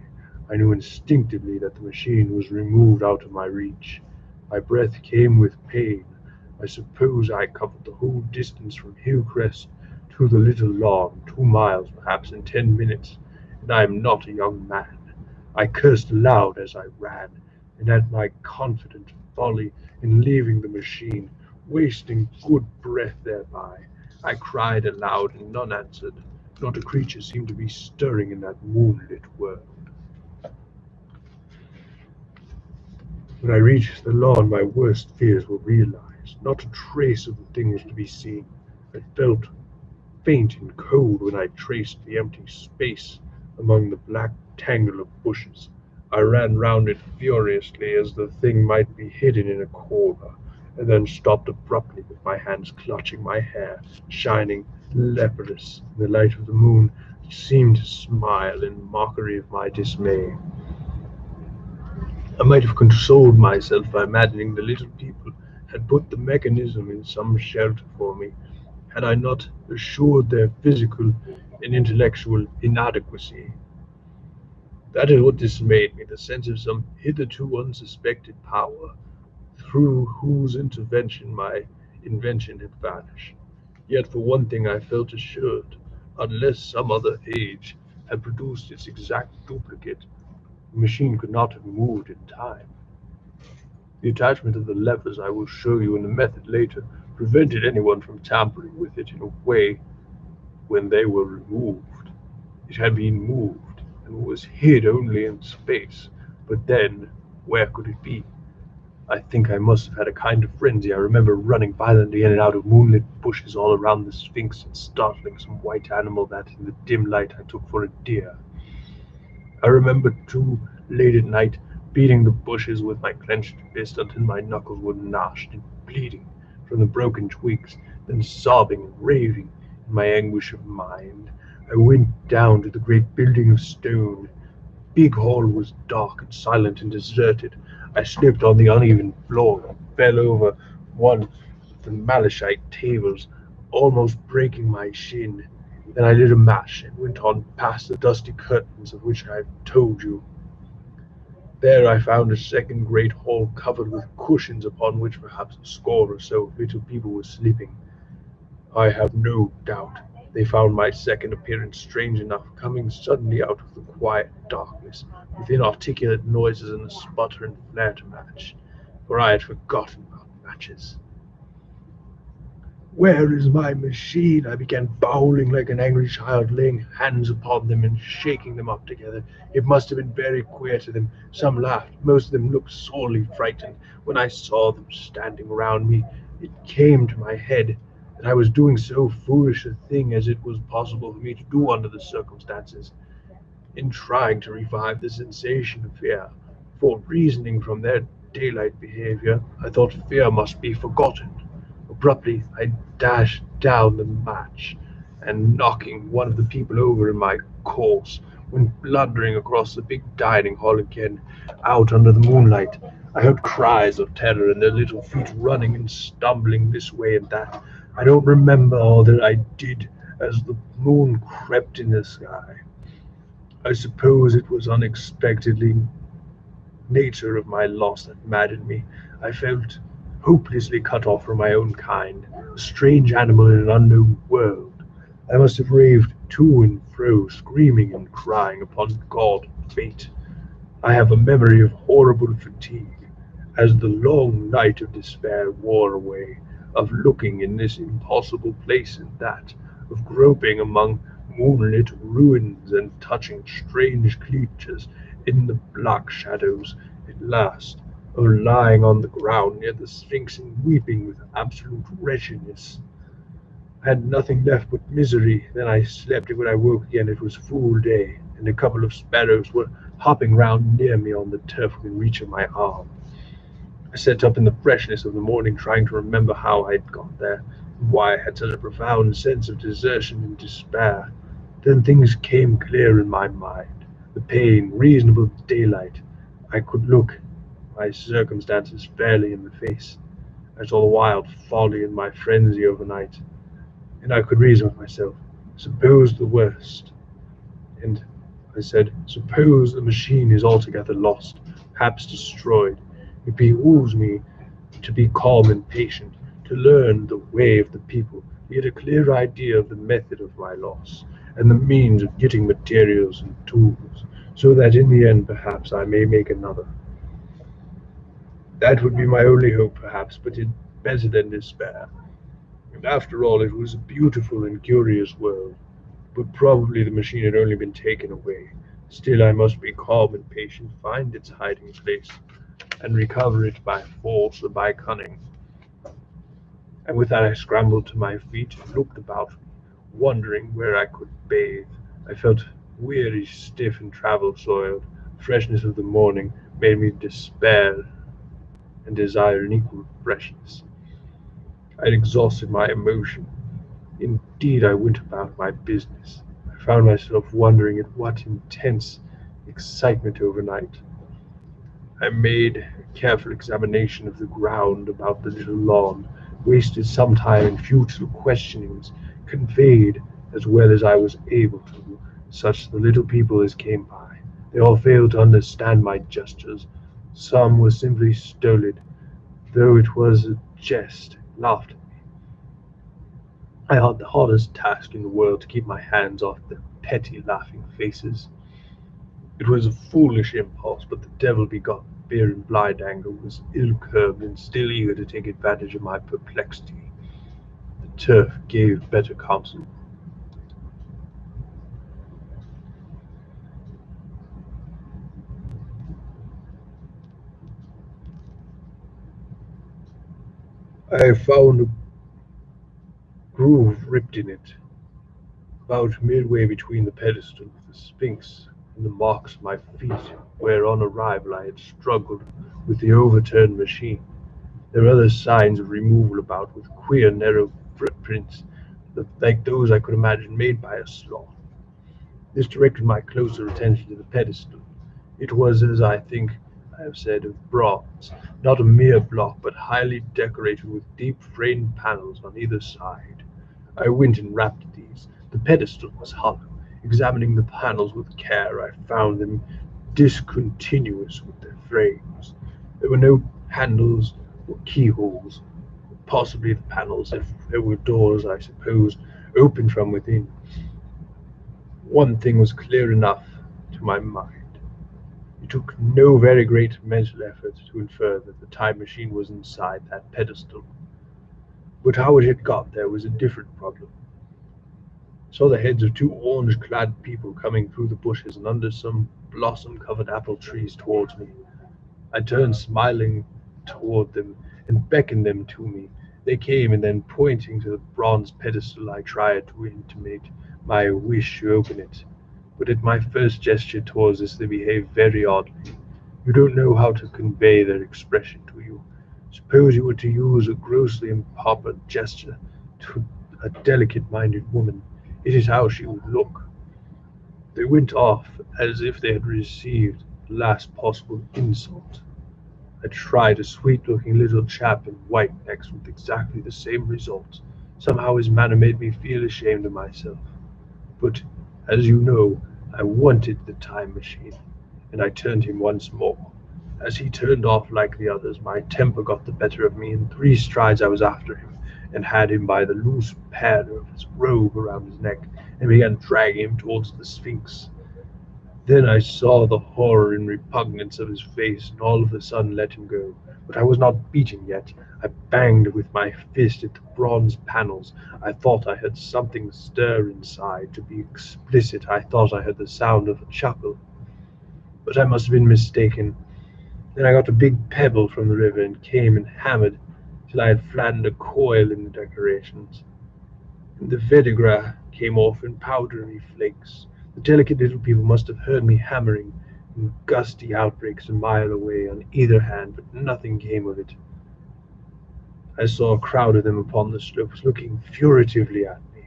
I knew instinctively that the machine was removed out of my reach. My breath came with pain. I suppose I covered the whole distance from Hillcrest to the little lawn, 2 miles perhaps in 10 minutes, and I am not a young man. I cursed aloud as I ran, and at my confident folly in leaving the machine, wasting good breath thereby. I cried aloud, and none answered. Not a creature seemed to be stirring in that moonlit world. When I reached the lawn, my worst fears were realized. Not a trace of the thing was to be seen. I felt faint and cold when I traced the empty space among the black tangle of bushes. I ran round it furiously as the thing might be hidden in a corner, and then stopped abruptly with my hands clutching my hair, shining leprous in the light of the moon, which seemed to smile in mockery of my dismay. I might have consoled myself by imagining the little people had put the mechanism in some shelter for me, had I not assured their physical and intellectual inadequacy. That is what dismayed me, the sense of some hitherto unsuspected power, through whose intervention my invention had vanished. Yet for one thing I felt assured, unless some other age had produced its exact duplicate, the machine could not have moved in time. The attachment of the levers I will show you in the method later prevented anyone from tampering with it in a way when they were removed. It had been moved, and was hid only in space. But then, where could it be? I think I must have had a kind of frenzy. I remember running violently in and out of moonlit bushes all around the Sphinx and startling some white animal that, in the dim light, I took for a deer. I remember, too, late at night, beating the bushes with my clenched fist until my knuckles were gnashed and bleeding from the broken twigs, then sobbing and raving in my anguish of mind. I went down to the great building of stone. The big hall was dark and silent and deserted. I slipped on the uneven floor and fell over one of the malachite tables, almost breaking my shin. Then I lit a match and went on past the dusty curtains of which I have told you. There I found a second great hall covered with cushions upon which perhaps a score or so of little people were sleeping. I have no doubt they found my second appearance strange enough, coming suddenly out of the quiet darkness, with inarticulate noises and a sputter and flare to match, for I had forgotten about matches. Where is my machine? I began bowling like an angry child, laying hands upon them and shaking them up together. It must have been very queer to them. Some laughed. Most of them looked sorely frightened. When I saw them standing round me, it came to my head that I was doing so foolish a thing as it was possible for me to do under the circumstances, in trying to revive the sensation of fear. For, reasoning from their daylight behavior, I thought fear must be forgotten. Abruptly I dashed down the match, and knocking one of the people over in my course, went blundering across the big dining hall again. Out under the moonlight I heard cries of terror and their little feet running and stumbling this way and that. I don't remember all that I did as the moon crept in the sky. I suppose it was unexpectedly nature of my loss that maddened me. I felt hopelessly cut off from my own kind, a strange animal in an unknown world. I must have raved to and fro, screaming and crying upon God and fate. I have a memory of horrible fatigue, as the long night of despair wore away, of looking in this impossible place and that, of groping among moonlit ruins and touching strange creatures in the black shadows, at last, of lying on the ground near the Sphinx and weeping with absolute wretchedness. I had nothing left but misery. Then I slept, and when I woke again it was full day, and a couple of sparrows were hopping round near me on the turf within reach of my arm. I sat up in the freshness of the morning, trying to remember how I had got there, and why I had such a profound sense of desertion and despair. Then things came clear in my mind. The pain, reasonable daylight. I could look my circumstances fairly in the face. I saw the wild folly in my frenzy overnight, and I could reason with myself. Suppose the worst. And I said, suppose the machine is altogether lost, perhaps destroyed. It behooves me to be calm and patient, to learn the way of the people, to get a clear idea of the method of my loss, and the means of getting materials and tools, so that in the end perhaps I may make another. That would be my only hope perhaps, but it's better than despair. And after all, it was a beautiful and curious world, but probably the machine had only been taken away. Still, I must be calm and patient, find its hiding place, and recover it by force or by cunning. And with that I scrambled to my feet and looked about me, wondering where I could bathe. I felt weary, stiff, and travel-soiled. The freshness of the morning made me despair and desire an equal freshness. I had exhausted my emotion. Indeed, I went about my business. I found myself wondering at what intense excitement overnight. I made a careful examination of the ground about the little lawn, wasted some time in futile questionings, conveyed, as well as I was able to, such the little people as came by. They all failed to understand my gestures. Some were simply stolid, though it was a jest, laughed at me. I had the hardest task in the world to keep my hands off their petty laughing faces. It was a foolish impulse, but the devil-begotten fear and blind anger was ill-curbed and still eager to take advantage of my perplexity. The turf gave better counsel. I found a groove ripped in it, about midway between the pedestal of the Sphinx and the marks of my feet, where on arrival I had struggled with the overturned machine. There were other signs of removal about, with queer narrow footprints, like those I could imagine made by a sloth. This directed my closer attention to the pedestal. It was, as I think I have said, of bronze, not a mere block, but highly decorated with deep framed panels on either side. I went and rapped at these. The pedestal was hollow. Examining the panels with care, I found them discontinuous with their frames. There were no handles or keyholes. Possibly the panels, if there were doors, I suppose, opened from within. One thing was clear enough to my mind. It took no very great mental effort to infer that the time machine was inside that pedestal. But how it had got there was a different problem. I saw the heads of two orange-clad people coming through the bushes and under some blossom-covered apple trees towards me. I turned smiling toward them and beckoned them to me. They came, and then pointing to the bronze pedestal, I tried to intimate my wish to open it. But at my first gesture towards this they behaved very oddly. You don't know how to convey their expression to you. Suppose you were to use a grossly improper gesture to a delicate-minded woman. It is how she would look. They went off as if they had received the last possible insult. I tried a sweet-looking little chap in white next with exactly the same result. Somehow his manner made me feel ashamed of myself. But, as you know, I wanted the time machine, and I turned him once more. As he turned off like the others, my temper got the better of me. In 3 strides I was after him, and had him by the loose pattern of his robe around his neck, and began dragging him towards the Sphinx. Then I saw the horror and repugnance of his face, and all of a sudden let him go. But I was not beaten yet. I banged with my fist at the bronze panels. I thought I heard something stir inside. To be explicit, I thought I heard the sound of a chuckle. But I must have been mistaken. Then I got a big pebble from the river and came and hammered till I had flattened a coil in the decorations. And the verdigris came off in powdery flakes. The delicate little people must have heard me hammering in gusty outbreaks a mile away on either hand, but nothing came of it. I saw a crowd of them upon the slopes, looking furtively at me.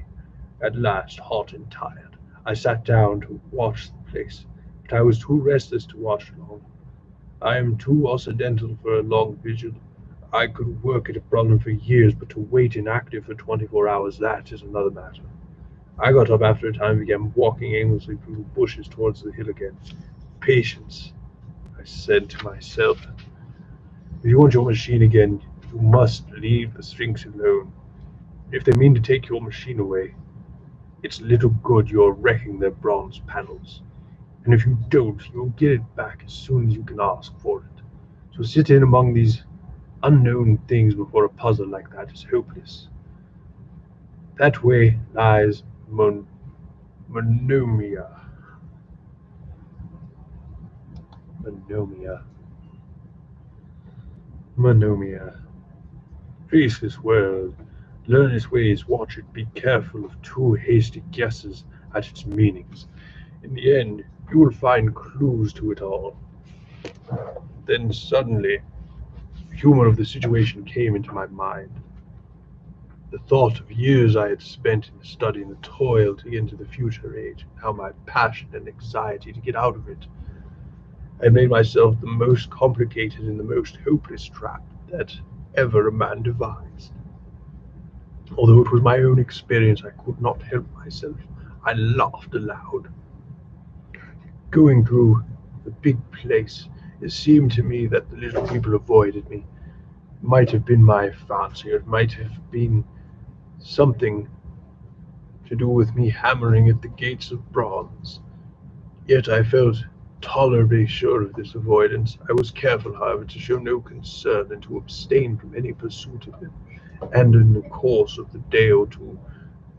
At last, hot and tired, I sat down to watch the place, but I was too restless to watch long. I am too occidental for a long vigil. I could work at a problem for years, but to wait inactive for 24 hours, that is another matter. I got up after a time and began walking aimlessly through the bushes towards the hill again. Patience, I said to myself. If you want your machine again, you must leave the Sphinx alone. If they mean to take your machine away, it's little good you're wrecking their bronze panels. And if you don't, you'll get it back as soon as you can ask for it. So sit in among these unknown things before a puzzle like that is hopeless. That way lies monomia. Monomia. Monomia. Face this world, learn its ways, watch it, be careful of too hasty guesses at its meanings. In the end, you will find clues to it all. Then suddenly, the humor of the situation came into my mind. The thought of years I had spent in the study and the toil to get into the future age, and how my passion and anxiety to get out of it. I had made myself the most complicated and the most hopeless trap that ever a man devised. Although it was my own experience, I could not help myself. I laughed aloud. Going through the big place, it seemed to me that the little people avoided me. It might have been my fancy, or it might have been something to do with me hammering at the gates of bronze. Yet I felt tolerably sure of this avoidance. I was careful, however, to show no concern and to abstain from any pursuit of them. And in the course of the day or two,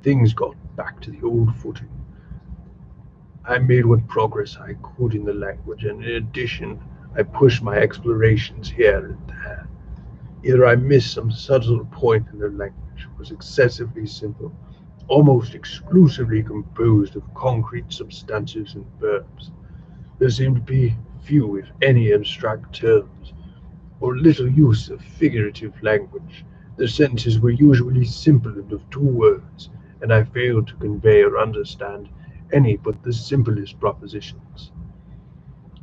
things got back to the old footing. I made what progress I could in the language, and in addition, I pushed my explorations here and there. Either I missed some subtle point in the language, was excessively simple, almost exclusively composed of concrete substantives and verbs. There seemed to be few, if any, abstract terms, or little use of figurative language. The sentences were usually simple and of two words, and I failed to convey or understand any but the simplest propositions.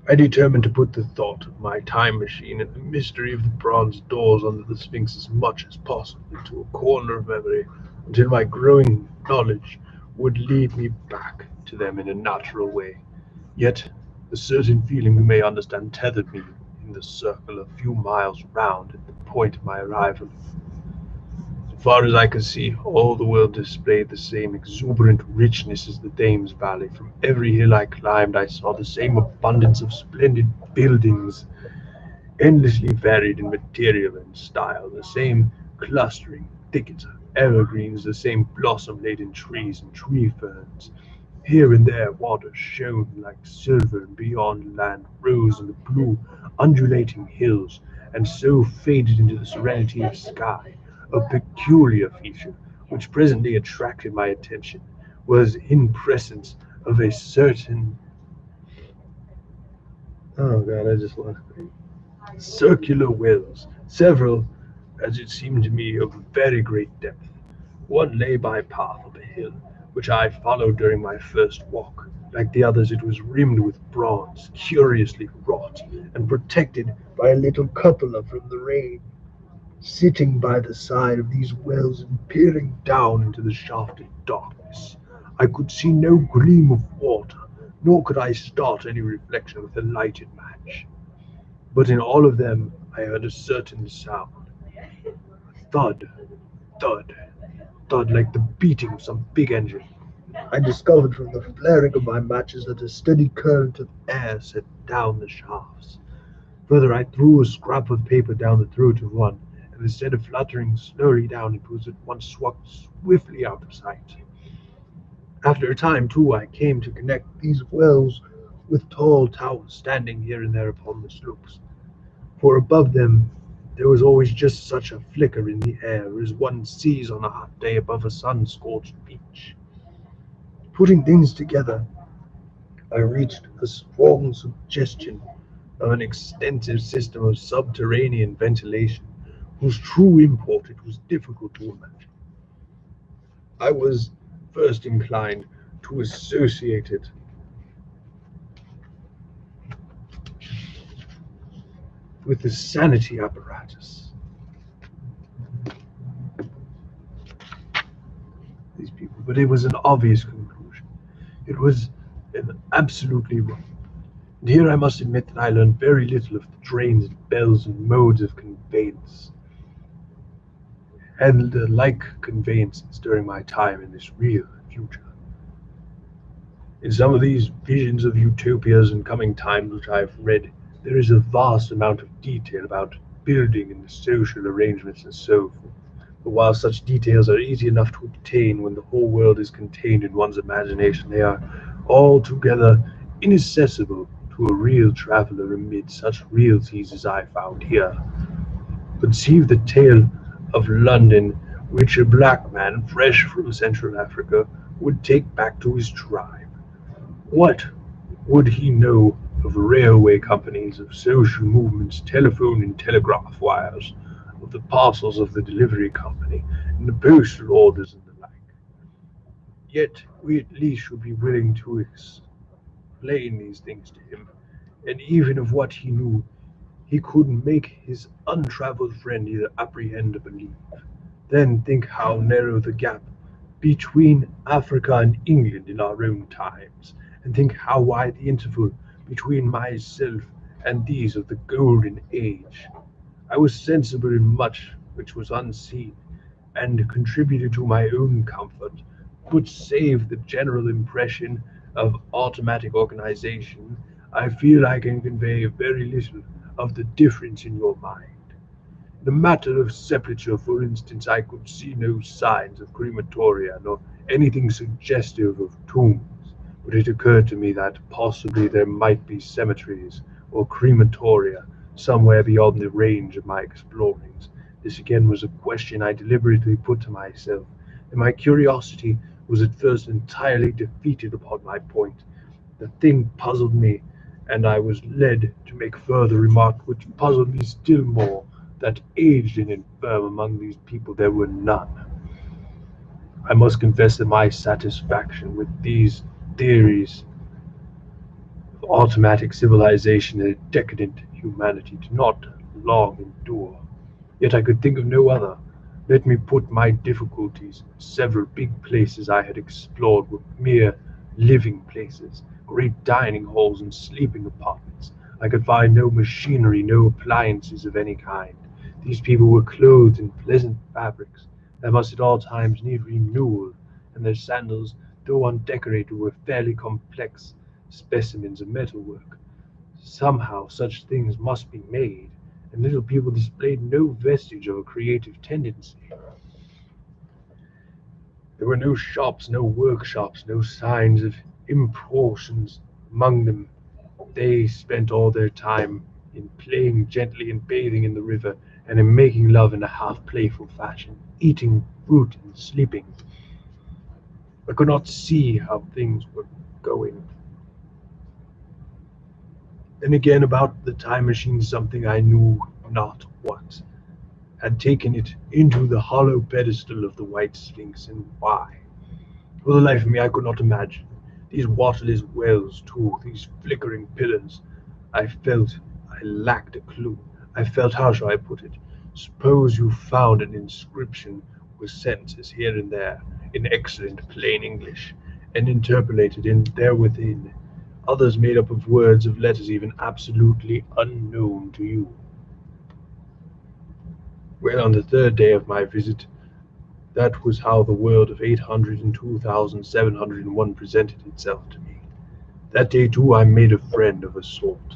I determined to put the thought of my time machine and the mystery of the bronze doors under the Sphinx as much as possible into a corner of memory until my growing knowledge would lead me back to them in a natural way. Yet, a certain feeling you may understand tethered me in the circle a few miles round at the point of my arrival. So far as I could see, all the world displayed the same exuberant richness as the Thames Valley. From every hill I climbed, I saw the same abundance of splendid buildings, endlessly varied in material and style, the same clustering thickets of evergreens, the same blossom-laden trees and tree ferns. Here and there water shone like silver, and beyond land rose in the blue, undulating hills, and so faded into the serenity of sky. A peculiar feature, which presently attracted my attention, was in presence of a certain, oh god, I just lost it, circular wells, several, as it seemed to me, of very great depth. One lay by path up a hill, which I followed during my first walk. Like the others, it was rimmed with bronze, curiously wrought, and protected by a little cupola from the rain. Sitting by the side of these wells and peering down into the shafted darkness, I could see no gleam of water, nor could I start any reflection with a lighted match. But in all of them I heard a certain sound, thud, thud, thud, like the beating of some big engine. I discovered from the flaring of my matches that a steady current of air set down the shafts. Further, I threw a scrap of paper down the throat of one, and instead of fluttering slowly down, it was at once swept swiftly out of sight. After a time, too, I came to connect these wells with tall towers standing here and there upon the slopes, for above them there was always just such a flicker in the air as one sees on a hot day above a sun-scorched beach. Putting things together, I reached a strong suggestion of an extensive system of subterranean ventilation, whose true import it was difficult to imagine. I was first inclined to associate it with the sanity apparatus. These people, but it was an obvious conclusion. It was absolutely wrong. And here I must admit that I learned very little of the trains and bells and modes of conveyance, and the like conveyances during my time in this real future. In some of these visions of utopias and coming times which I have read, there is a vast amount of detail about building and the social arrangements and so forth. But while such details are easy enough to obtain when the whole world is contained in one's imagination, they are altogether inaccessible to a real traveller amid such realities as I found here. Conceive the tale of London which a black man fresh from Central Africa would take back to his tribe. What would he know of railway companies, of social movements, telephone and telegraph wires, of the parcels of the delivery company, and the postal orders and the like? Yet we at least should be willing to explain these things to him, and even of what he knew, he could make his untravelled friend either apprehend or believe. Then think how narrow the gap between Africa and England in our own times, and think how wide the interval between myself and these of the Golden Age. I was sensible in much which was unseen, and contributed to my own comfort, but save the general impression of automatic organization, I feel I can convey very little of the difference in your mind. The matter of sepulture, for instance, I could see no signs of crematoria, nor anything suggestive of tombs, but it occurred to me that possibly there might be cemeteries or crematoria somewhere beyond the range of my explorings. This again was a question I deliberately put to myself, and my curiosity was at first entirely defeated upon my point. The thing puzzled me, and I was led to make further remarks which puzzled me still more, that aged and infirm among these people there were none. I must confess that my satisfaction with these theories of automatic civilization and a decadent humanity did not long endure. Yet I could think of no other. Let me put my difficulties. Several big places I had explored were mere living places, great dining halls and sleeping apartments. I could find no machinery, no appliances of any kind. These people were clothed in pleasant fabrics that must at all times need renewal, and their sandals, though undecorated, were fairly complex specimens of metalwork. Somehow such things must be made, and little people displayed no vestige of a creative tendency. There were no shops, no workshops, no signs of importations among them. They spent all their time in playing gently and bathing in the river, and in making love in a half playful fashion, eating fruit and sleeping. I could not see how things were going. Then again, about the time machine, something I knew not what had taken it into the hollow pedestal of the White Sphinx, and why. For the life of me I could not imagine. These waterless wells, too, these flickering pillars. I felt I lacked a clue. I felt, how shall I put it? Suppose you found an inscription with sentences here and there, in excellent plain English, and interpolated in there within, others made up of words of letters even absolutely unknown to you. Well, on the third day of my visit, that was how the world of 802,701 presented itself to me. That day, too, I made a friend of a sort.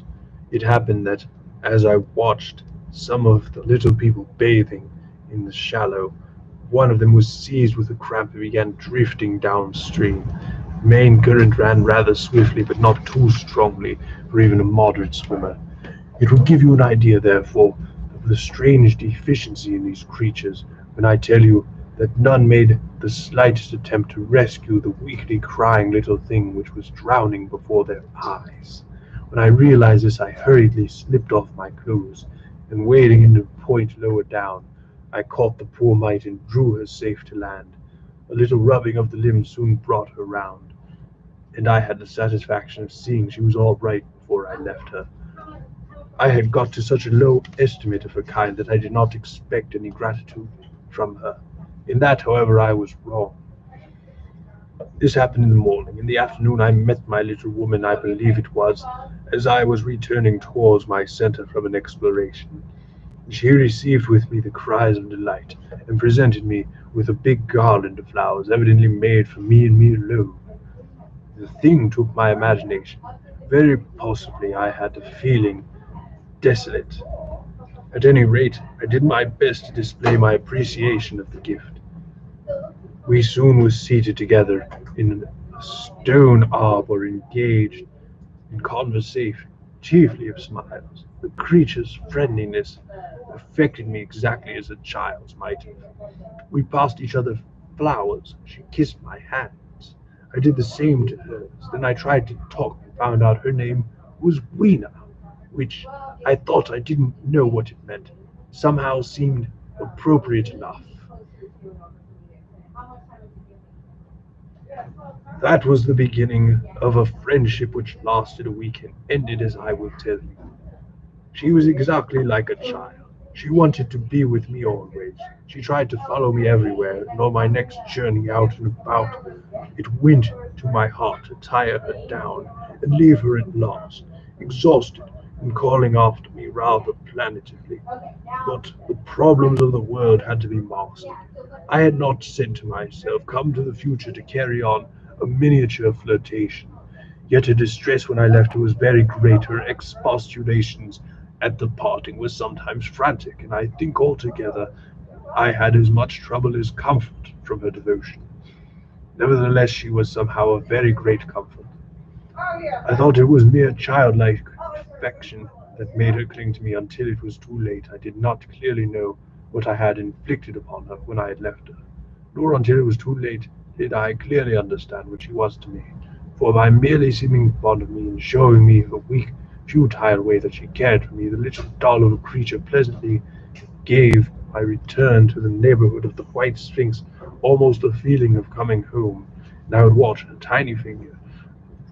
It happened that, as I watched some of the little people bathing in the shallow, one of them was seized with a cramp and began drifting downstream. The main current ran rather swiftly, but not too strongly for even a moderate swimmer. It will give you an idea, therefore, of the strange deficiency in these creatures when I tell you that none made the slightest attempt to rescue the weakly crying little thing which was drowning before their eyes. When I realized this, I hurriedly slipped off my clothes, and wading into a point lower down, I caught the poor mite and drew her safe to land. A little rubbing of the limbs soon brought her round, and I had the satisfaction of seeing she was all right before I left her. I had got to such a low estimate of her kind that I did not expect any gratitude from her. In that, however, I was wrong. This happened in the morning. In the afternoon, I met my little woman, I believe it was, as I was returning towards my center from an exploration. She received with me the cries of delight, and presented me with a big garland of flowers, evidently made for me and me alone. The thing took my imagination. Very possibly I had a feeling desolate. At any rate, I did my best to display my appreciation of the gift. We soon were seated together in a stone arbor, engaged in conversation, chiefly of smiles. The creature's friendliness affected me exactly as a child's might have. We passed each other flowers. She kissed my hands. I did the same to hers. Then I tried to talk and found out her name was Weena, which I thought I didn't know what it meant. Somehow seemed appropriate enough. That was the beginning of a friendship which lasted a week and ended as I will tell you. She was exactly like a child. She wanted to be with me always. She tried to follow me everywhere, and on my next journey out and about, it went to my heart to tire her down and leave her at last, exhausted and calling after me rather plaintively. But the problems of the world had to be mastered. I had not said to myself, come to the future to carry on a miniature flirtation. Yet her distress when I left her was very great. Her expostulations at the parting were sometimes frantic, and I think altogether I had as much trouble as comfort from her devotion. Nevertheless, she was somehow a very great comfort. I thought it was mere childlike affection that made her cling to me until it was too late. I did not clearly know what I had inflicted upon her when I had left her, nor until it was too late did I clearly understand what she was to me. For by merely seeming fond of me and showing me a weak, futile way that she cared for me, the little doll of a creature pleasantly gave my return to the neighborhood of the white sphinx almost a feeling of coming home, and I would watch her tiny figure,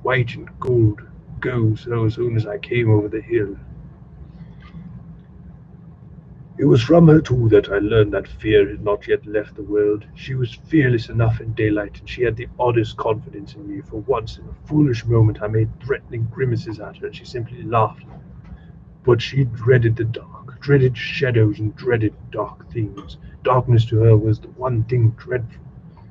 white and gold, go so soon as I came over the hill. It was from her, too, that I learned that fear had not yet left the world. She was fearless enough in daylight, and she had the oddest confidence in me. For once, in a foolish moment, I made threatening grimaces at her, and she simply laughed. But she dreaded the dark, dreaded shadows, and dreaded dark things. Darkness to her was the one thing dreadful.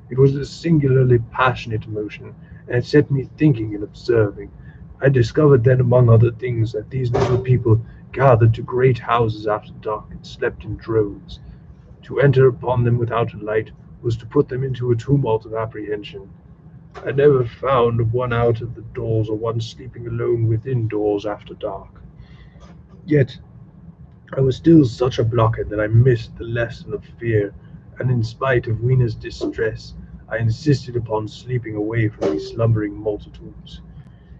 It was a singularly passionate emotion, and it set me thinking and observing. I discovered then, among other things, that these little people gathered to great houses after dark and slept in droves. To enter upon them without a light was to put them into a tumult of apprehension. I never found one out of the doors or one sleeping alone within doors after dark. Yet I was still such a blockhead that I missed the lesson of fear, and in spite of Weena's distress, I insisted upon sleeping away from these slumbering multitudes.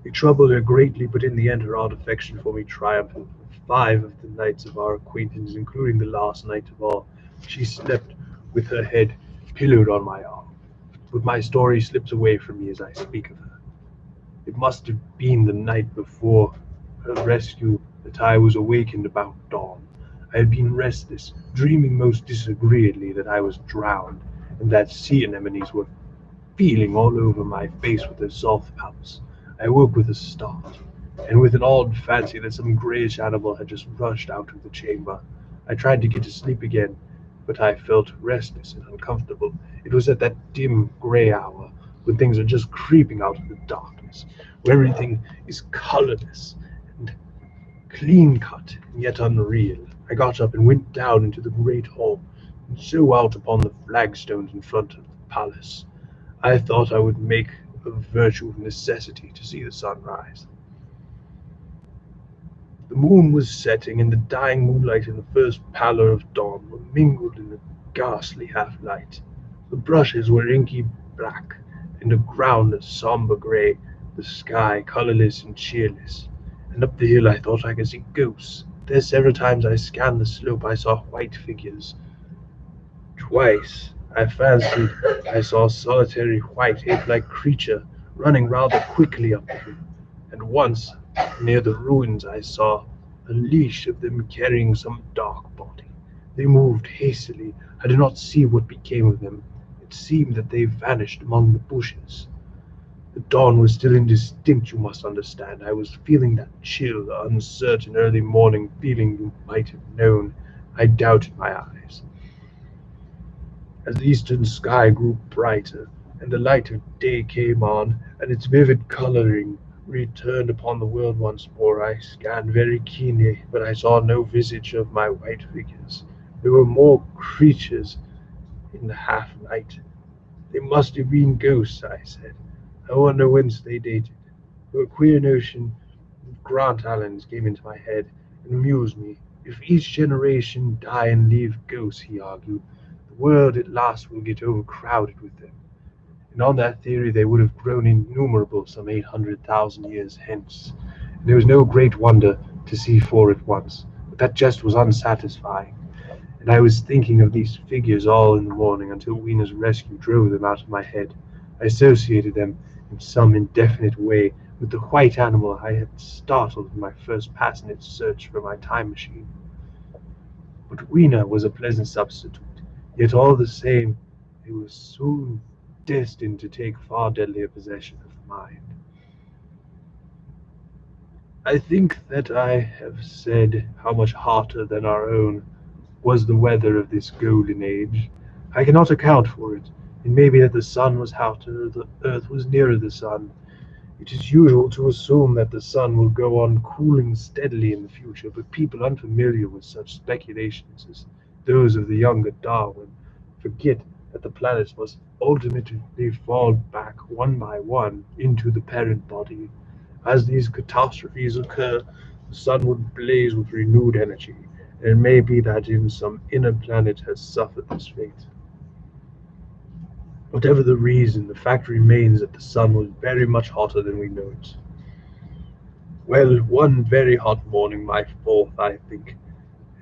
It troubled her greatly, but in the end her odd affection for me triumphed, and for 5 of the nights of our acquaintance, including the last night of all, she slept with her head pillowed on my arm. But my story slips away from me as I speak of her. It must have been the night before her rescue that I was awakened about dawn. I had been restless, dreaming most disagreeably that I was drowned, and that sea anemones were feeling all over my face with their soft palps. I woke with a start, and with an odd fancy that some greyish animal had just rushed out of the chamber. I tried to get to sleep again, but I felt restless and uncomfortable. It was at that dim grey hour, when things are just creeping out of the darkness, where everything is colourless and clean-cut and yet unreal. I got up and went down into the great hall, and so out upon the flagstones in front of the palace. I thought I would make a virtue of necessity to see the sun rise. The moon was setting, and the dying moonlight and the first pallor of dawn were mingled in a ghastly half-light. The brushes were inky black, and the ground a sombre grey, the sky colourless and cheerless. And up the hill I thought I could see ghosts. There several times I scanned the slope I saw white figures. Twice I fancied I saw a solitary white ape-like creature running rather quickly up the hill, and once near the ruins I saw a leash of them carrying some dark body. They moved hastily. I did not see what became of them. It seemed that they vanished among the bushes. The dawn was still indistinct, you must understand. I was feeling that chill, uncertain early morning feeling you might have known. I doubted my eyes. As the eastern sky grew brighter, and the light of day came on, and its vivid coloring returned upon the world once more, I scanned very keenly, but I saw no visage of my white figures. There were more creatures in the half-light. They must have been ghosts, I said. I wonder whence they dated. A queer notion of Grant Allen's came into my head and amused me. If each generation die and leave ghosts, he argued, the world at last will get overcrowded with them. And on that theory they would have grown innumerable some 800,000 years hence. And there was no great wonder to see four at once. But that jest was unsatisfying, and I was thinking of these figures all in the morning until Weena's rescue drove them out of my head. I associated them in some indefinite way with the white animal I had startled in my first pass in its search for my time machine. But Weena was a pleasant substitute, yet all the same it was soon destined to take far deadlier possession of the mind. I think that I have said how much hotter than our own was the weather of this golden age. I cannot account for it. It may be that the sun was hotter, the earth was nearer the sun. It is usual to assume that the sun will go on cooling steadily in the future, but people unfamiliar with such speculations as those of the younger Darwin forget that the planets must ultimately fall back one by one into the parent body. As these catastrophes occur, the sun would blaze with renewed energy, and it may be that even some inner planet has suffered this fate. Whatever the reason, the fact remains that the sun was very much hotter than we know it. Well, one very hot morning, my fourth, I think,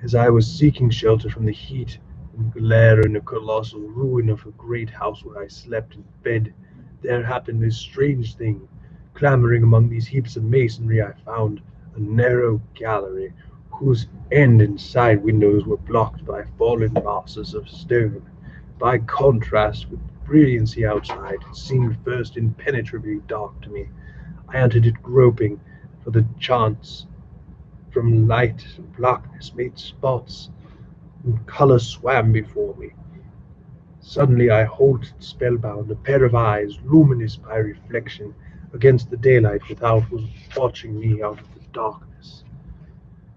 as I was seeking shelter from the heat and glare in a colossal ruin of a great house where I slept in bed, there happened this strange thing. Clambering among these heaps of masonry, I found a narrow gallery, whose end and side windows were blocked by fallen masses of stone. By contrast with the brilliancy outside, it seemed first impenetrably dark to me. I entered it groping for the chance. From light and blackness made spots, and color swam before me. Suddenly I halted spellbound. A pair of eyes, luminous by reflection against the daylight without, was watching me out of the darkness.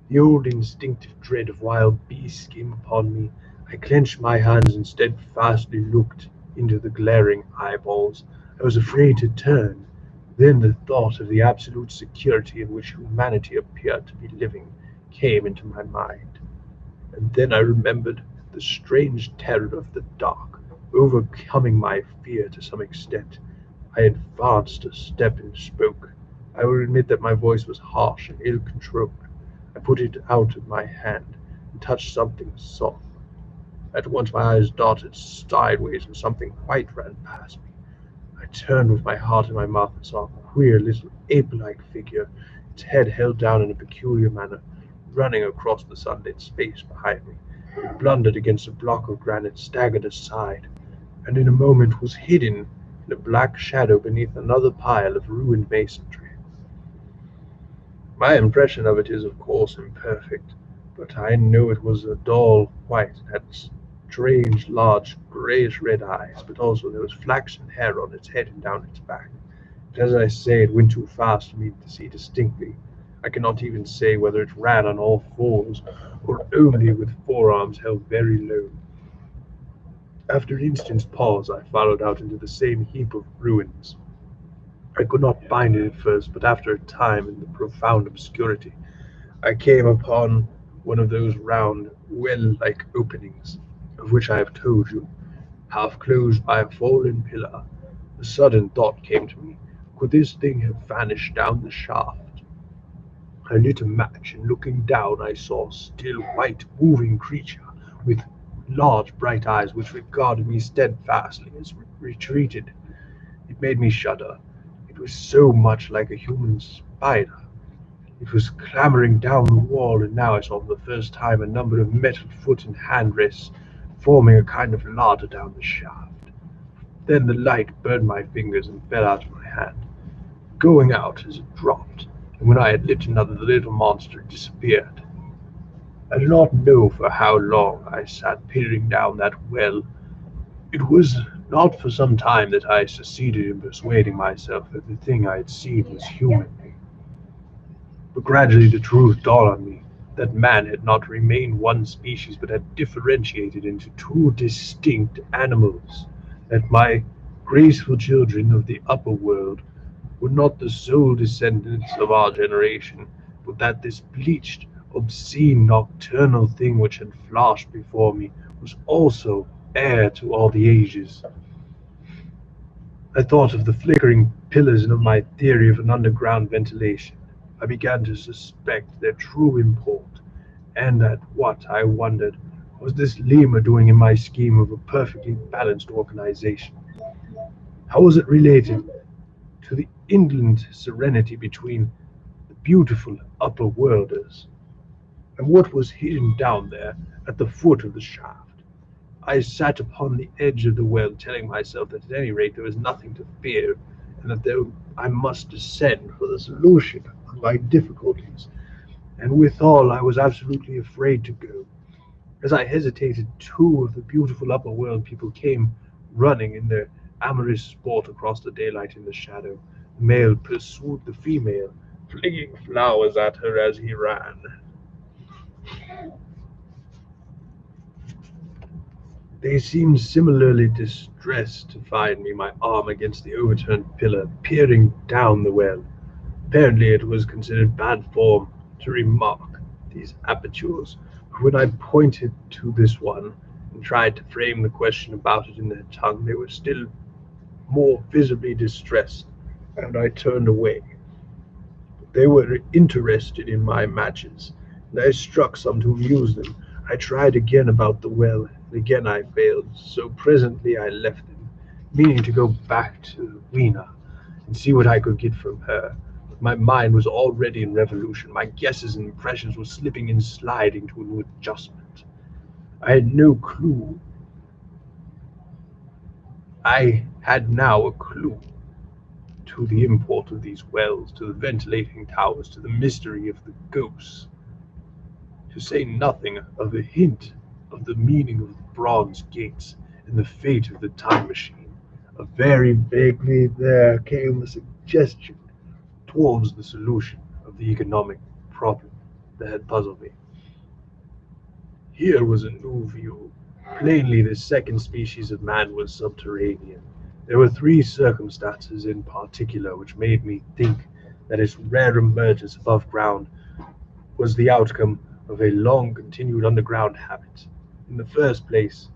The old instinctive dread of wild beasts came upon me. I clenched my hands and steadfastly looked into the glaring eyeballs. I was afraid to turn. Then the thought of the absolute security in which humanity appeared to be living came into my mind. And then I remembered the strange terror of the dark, overcoming my fear to some extent. I advanced a step and spoke. I will admit that my voice was harsh and ill-controlled. I put it out of my hand and touched something soft. At once my eyes darted sideways and something white ran past me. I turned with my heart in my mouth and saw a queer little ape-like figure, its head held down in a peculiar manner, running across the sunlit space behind me. It blundered against a block of granite, staggered aside, and in a moment was hidden in a black shadow beneath another pile of ruined masonry. My impression of it is, of course, imperfect, but I know it was a dull white and had strange, large, grayish-red eyes, but also there was flaxen hair on its head and down its back. But as I say, it went too fast for me to see distinctly. I cannot even say whether it ran on all fours, or only with forearms held very low. After an instant's pause, I followed out into the same heap of ruins. I could not find it at first, but after a time, in the profound obscurity, I came upon one of those round, well-like openings, of which I have told you, half closed by a fallen pillar. A sudden thought came to me. Could this thing have vanished down the shaft? I lit a match, and looking down I saw a still white moving creature, with large bright eyes which regarded me steadfastly as retreated. It made me shudder. It was so much like a human spider. It was clambering down the wall, and now I saw for the first time a number of metal foot and hand rests forming a kind of ladder down the shaft. Then the light burned my fingers and fell out of my hand, going out as it dropped, and when I had lit another the little monster disappeared. I do not know for how long I sat peering down that well. It was not for some time that I succeeded in persuading myself that the thing I had seen was human. But gradually the truth dawned on me that man had not remained one species but had differentiated into two distinct animals, that my graceful children of the upper world were not the sole descendants of our generation, but that this bleached, obscene, nocturnal thing which had flashed before me was also heir to all the ages. I thought of the flickering pillars and of my theory of an underground ventilation. I began to suspect their true import, and at what, I wondered, was this lemur doing in my scheme of a perfectly balanced organization? How was it related to the indolent serenity between the beautiful upper worlders? And what was hidden down there at the foot of the shaft? I sat upon the edge of the well, telling myself that at any rate there was nothing to fear, and that there I must descend for the solution of my difficulties. And withal I was absolutely afraid to go. As I hesitated, two of the beautiful upper world people came running in their amorous sport across the daylight in the shadow. The male pursued the female, flinging flowers at her as he ran. They seemed similarly distressed to find me, my arm against the overturned pillar, peering down the well. Apparently it was considered bad form to remark these apertures, but when I pointed to this one and tried to frame the question about it in their tongue, they were still more visibly distressed, and I turned away. They were interested in my matches, and I struck some to amuse them. I tried again about the well, and again I failed, so presently I left them, meaning to go back to Weena and see what I could get from her. But my mind was already in revolution. My guesses and impressions were slipping and sliding to a new adjustment. I had no clue. I had now a clue to the import of these wells, to the ventilating towers, to the mystery of the ghosts, to say nothing of a hint of the meaning of the bronze gates and the fate of the time machine. Very vaguely there came a suggestion towards the solution of the economic problem that had puzzled me. Here was a new view. Plainly, the second species of man was subterranean. There were three circumstances in particular which made me think that its rare emergence above ground was the outcome of a long continued underground habit. In the first place,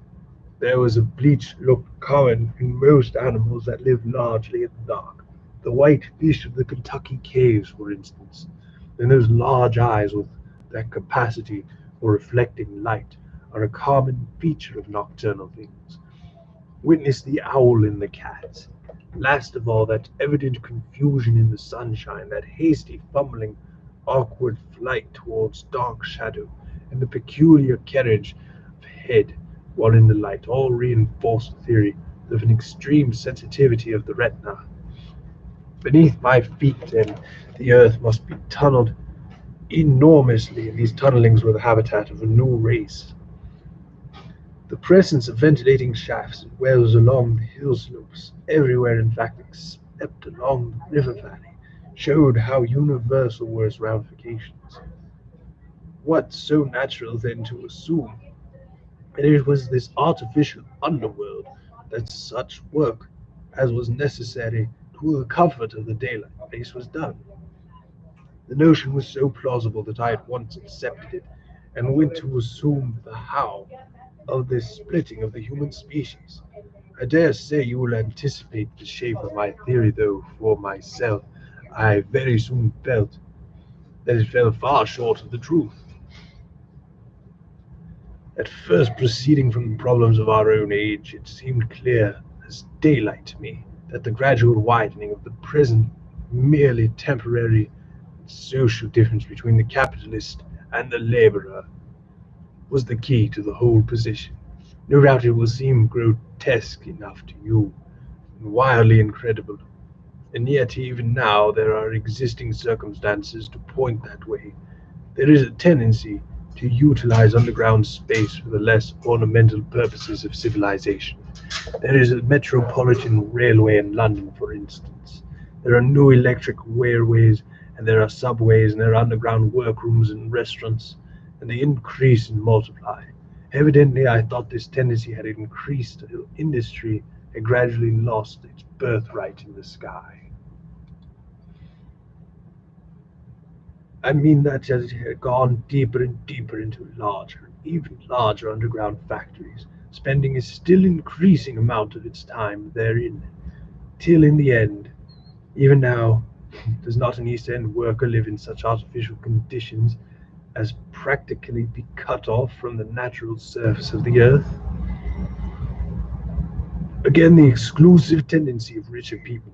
there was a bleached look common in most animals that live largely in the dark. The white fish of the Kentucky caves, for instance, and those large eyes with that capacity for reflecting light, are a common feature of nocturnal things. Witness the owl and the cat. Last of all, that evident confusion in the sunshine, that hasty fumbling, awkward flight towards dark shadow, and the peculiar carriage of head while in the light, all reinforce the theory of an extreme sensitivity of the retina. Beneath my feet, then, the earth must be tunneled enormously, and these tunnelings were the habitat of a new race. The presence of ventilating shafts and wells along the hill slopes, everywhere in fact except along the river valley, showed how universal were its ramifications. What so natural then to assume that it was this artificial underworld that such work as was necessary to the comfort of the daylight place was done? The notion was so plausible that I at once accepted it, and went to assume the how of this splitting of the human species. I dare say you will anticipate the shape of my theory, though for myself I very soon felt that it fell far short of the truth. At first, proceeding from the problems of our own age, it seemed clear as daylight to me that the gradual widening of the present merely temporary The social difference between the capitalist and the laborer was the key to the whole position. No doubt it will seem grotesque enough to you, and wildly incredible, and yet even now there are existing circumstances to point that way. There is a tendency to utilize underground space for the less ornamental purposes of civilization. There is a metropolitan railway in London, for instance. There are no electric railways, and there are subways, and there are underground workrooms and restaurants, and they increase and multiply. Evidently, I thought this tendency had increased until industry had gradually lost its birthright in the sky. I mean that as it had gone deeper and deeper into larger, even larger underground factories, spending a still increasing amount of its time therein, till in the end, even now, does not an East End worker live in such artificial conditions as practically be cut off from the natural surface of the earth? Again, the exclusive tendency of richer people,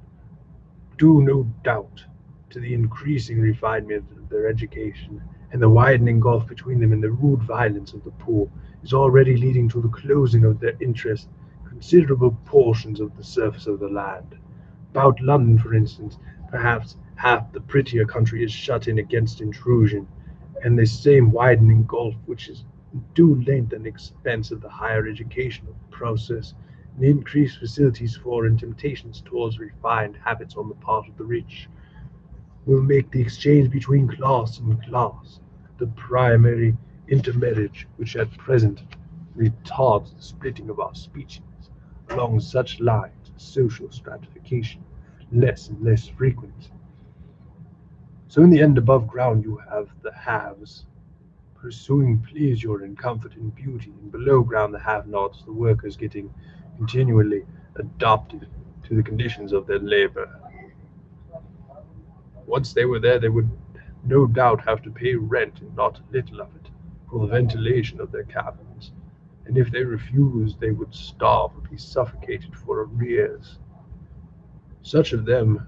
due no doubt to the increasing refinement of their education and the widening gulf between them and the rude violence of the poor, is already leading to the closing of their interest considerable portions of the surface of the land. About London, for instance, perhaps half the prettier country is shut in against intrusion, and this same widening gulf, which is due length and expense of the higher educational process, and increased facilities for and temptations towards refined habits on the part of the rich, will make the exchange between class and class the primary intermarriage which at present retards the splitting of our species along such lines of social stratification less and less frequent. So in the end above ground you have the haves, pursuing pleasure and comfort and beauty, and below ground the have-nots, the workers getting continually adapted to the conditions of their labor. Once they were there, they would no doubt have to pay rent, and not a little of it, for the ventilation of their cabins, and if they refused, they would starve or be suffocated for arrears. Such of them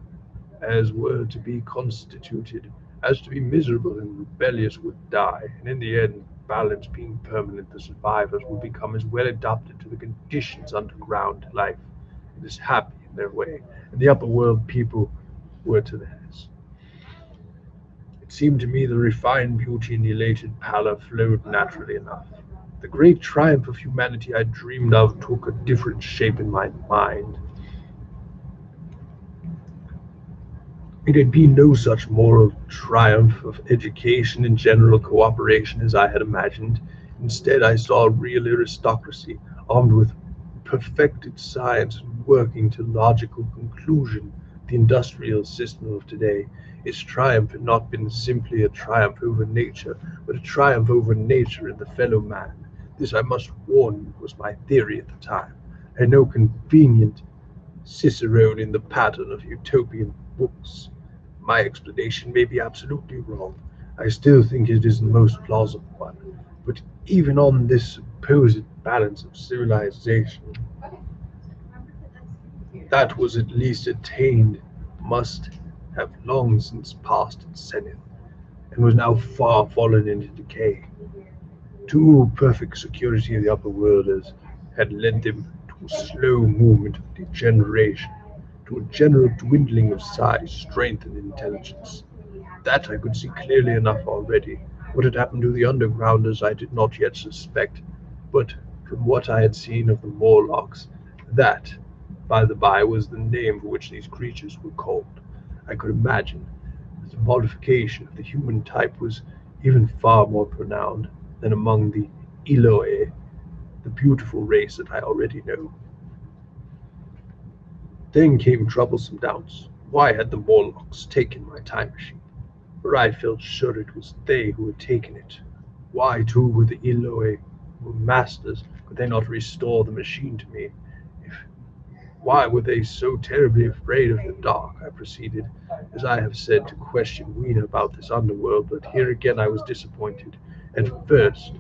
as were to be constituted as to be miserable and rebellious would die, and in the end, balance being permanent, the survivors would become as well adapted to the conditions underground life and as happy in their way, and the upper world people were to theirs. It seemed to me the refined beauty and the elated pallor flowed naturally enough. The great triumph of humanity I dreamed of took a different shape in my mind. It had been no such moral triumph of education and general cooperation as I had imagined. Instead, I saw a real aristocracy, armed with perfected science and working to logical conclusion the industrial system of today. Its triumph had not been simply a triumph over nature, but a triumph over nature and the fellow man. This, I must warn you, was my theory at the time. I had no convenient cicerone in the pattern of utopian books. My explanation may be absolutely wrong. I still think it is the most plausible one. But even on this supposed balance of civilization, that was at least attained must have long since passed its zenith, and was now far fallen into decay. Too perfect security of the upper worlders had led them to a slow movement of degeneration, to a general dwindling of size, strength, and intelligence. That I could see clearly enough already. What had happened to the undergrounders I did not yet suspect, but from what I had seen of the Morlocks, that, by the by, was the name for which these creatures were called. I could imagine that the modification of the human type was even far more pronounced than among the Eloi, the beautiful race that I already know. Then came troublesome doubts. Why had the Morlocks taken my time machine? For I felt sure it was they who had taken it. Why, too, were the Eloi were masters? Could they not restore the machine to me? If, why were they so terribly afraid of the dark? I proceeded, as I have said, to question Weena about this underworld, but here again I was disappointed. At first,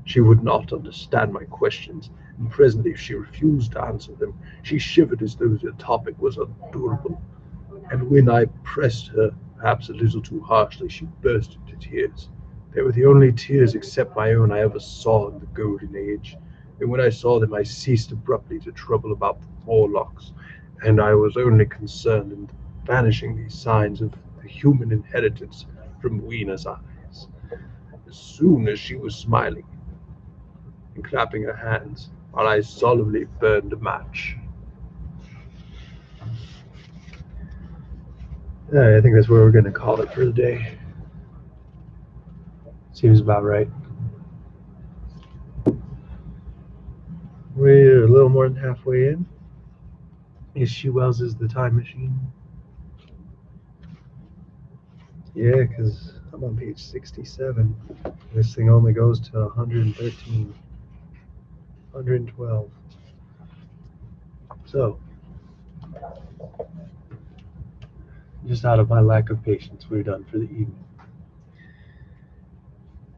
she would not understand my questions, and presently she refused to answer them. She shivered as though the topic was unendurable, and when I pressed her Perhaps a little too harshly, she burst into tears. They were the only tears except my own I ever saw in the Golden Age, and when I saw them I ceased abruptly to trouble about the Morlocks, and I was only concerned in banishing these signs of the human inheritance from Weena's eyes. As soon as she was smiling and clapping her hands, while I solemnly burned a match. I think that's where we're going to call it for the day. Seems about right. We're a little more than halfway in. H.G. Wells is The Time Machine. Yeah, because I'm on page 67. This thing only goes to 113, 112. So, just out of my lack of patience, we're done for the evening.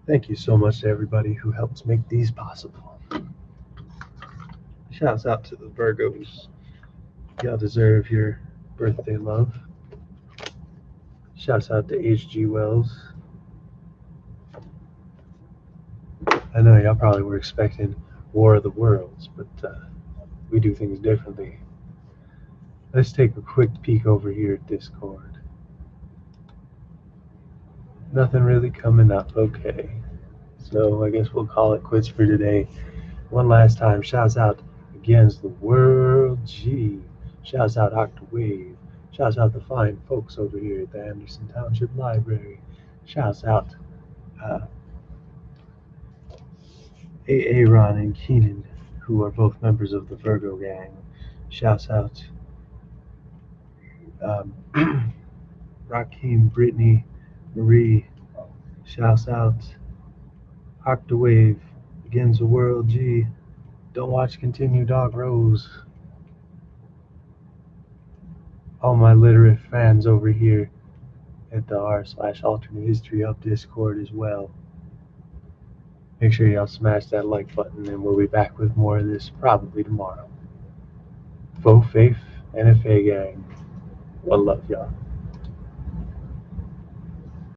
Thank you so much to everybody who helps make these possible. Shouts out to the Virgos. Y'all deserve your birthday love. Shouts out to H.G. Wells. I know y'all probably were expecting War of the Worlds, but we do things differently. Let's take a quick peek over here at Discord. Nothing really coming up. Okay. So I guess we'll call it quits for today. One last time, shouts out against the World G. Shouts out Octawave. Shouts out the fine folks over here at the Anderson Township Library. Shouts out Aaron and Keenan, who are both members of the Virgo gang. Shouts out Rakeem, Brittany, Marie. Shouts out Octawave against the World G. Don't watch Continue Dog Rose. All my literate fans over here at the r/alternate history of Discord as well. Make sure y'all smash that like button, and we'll be back with more of this probably tomorrow. Faux Faith NFA gang. One love, y'all.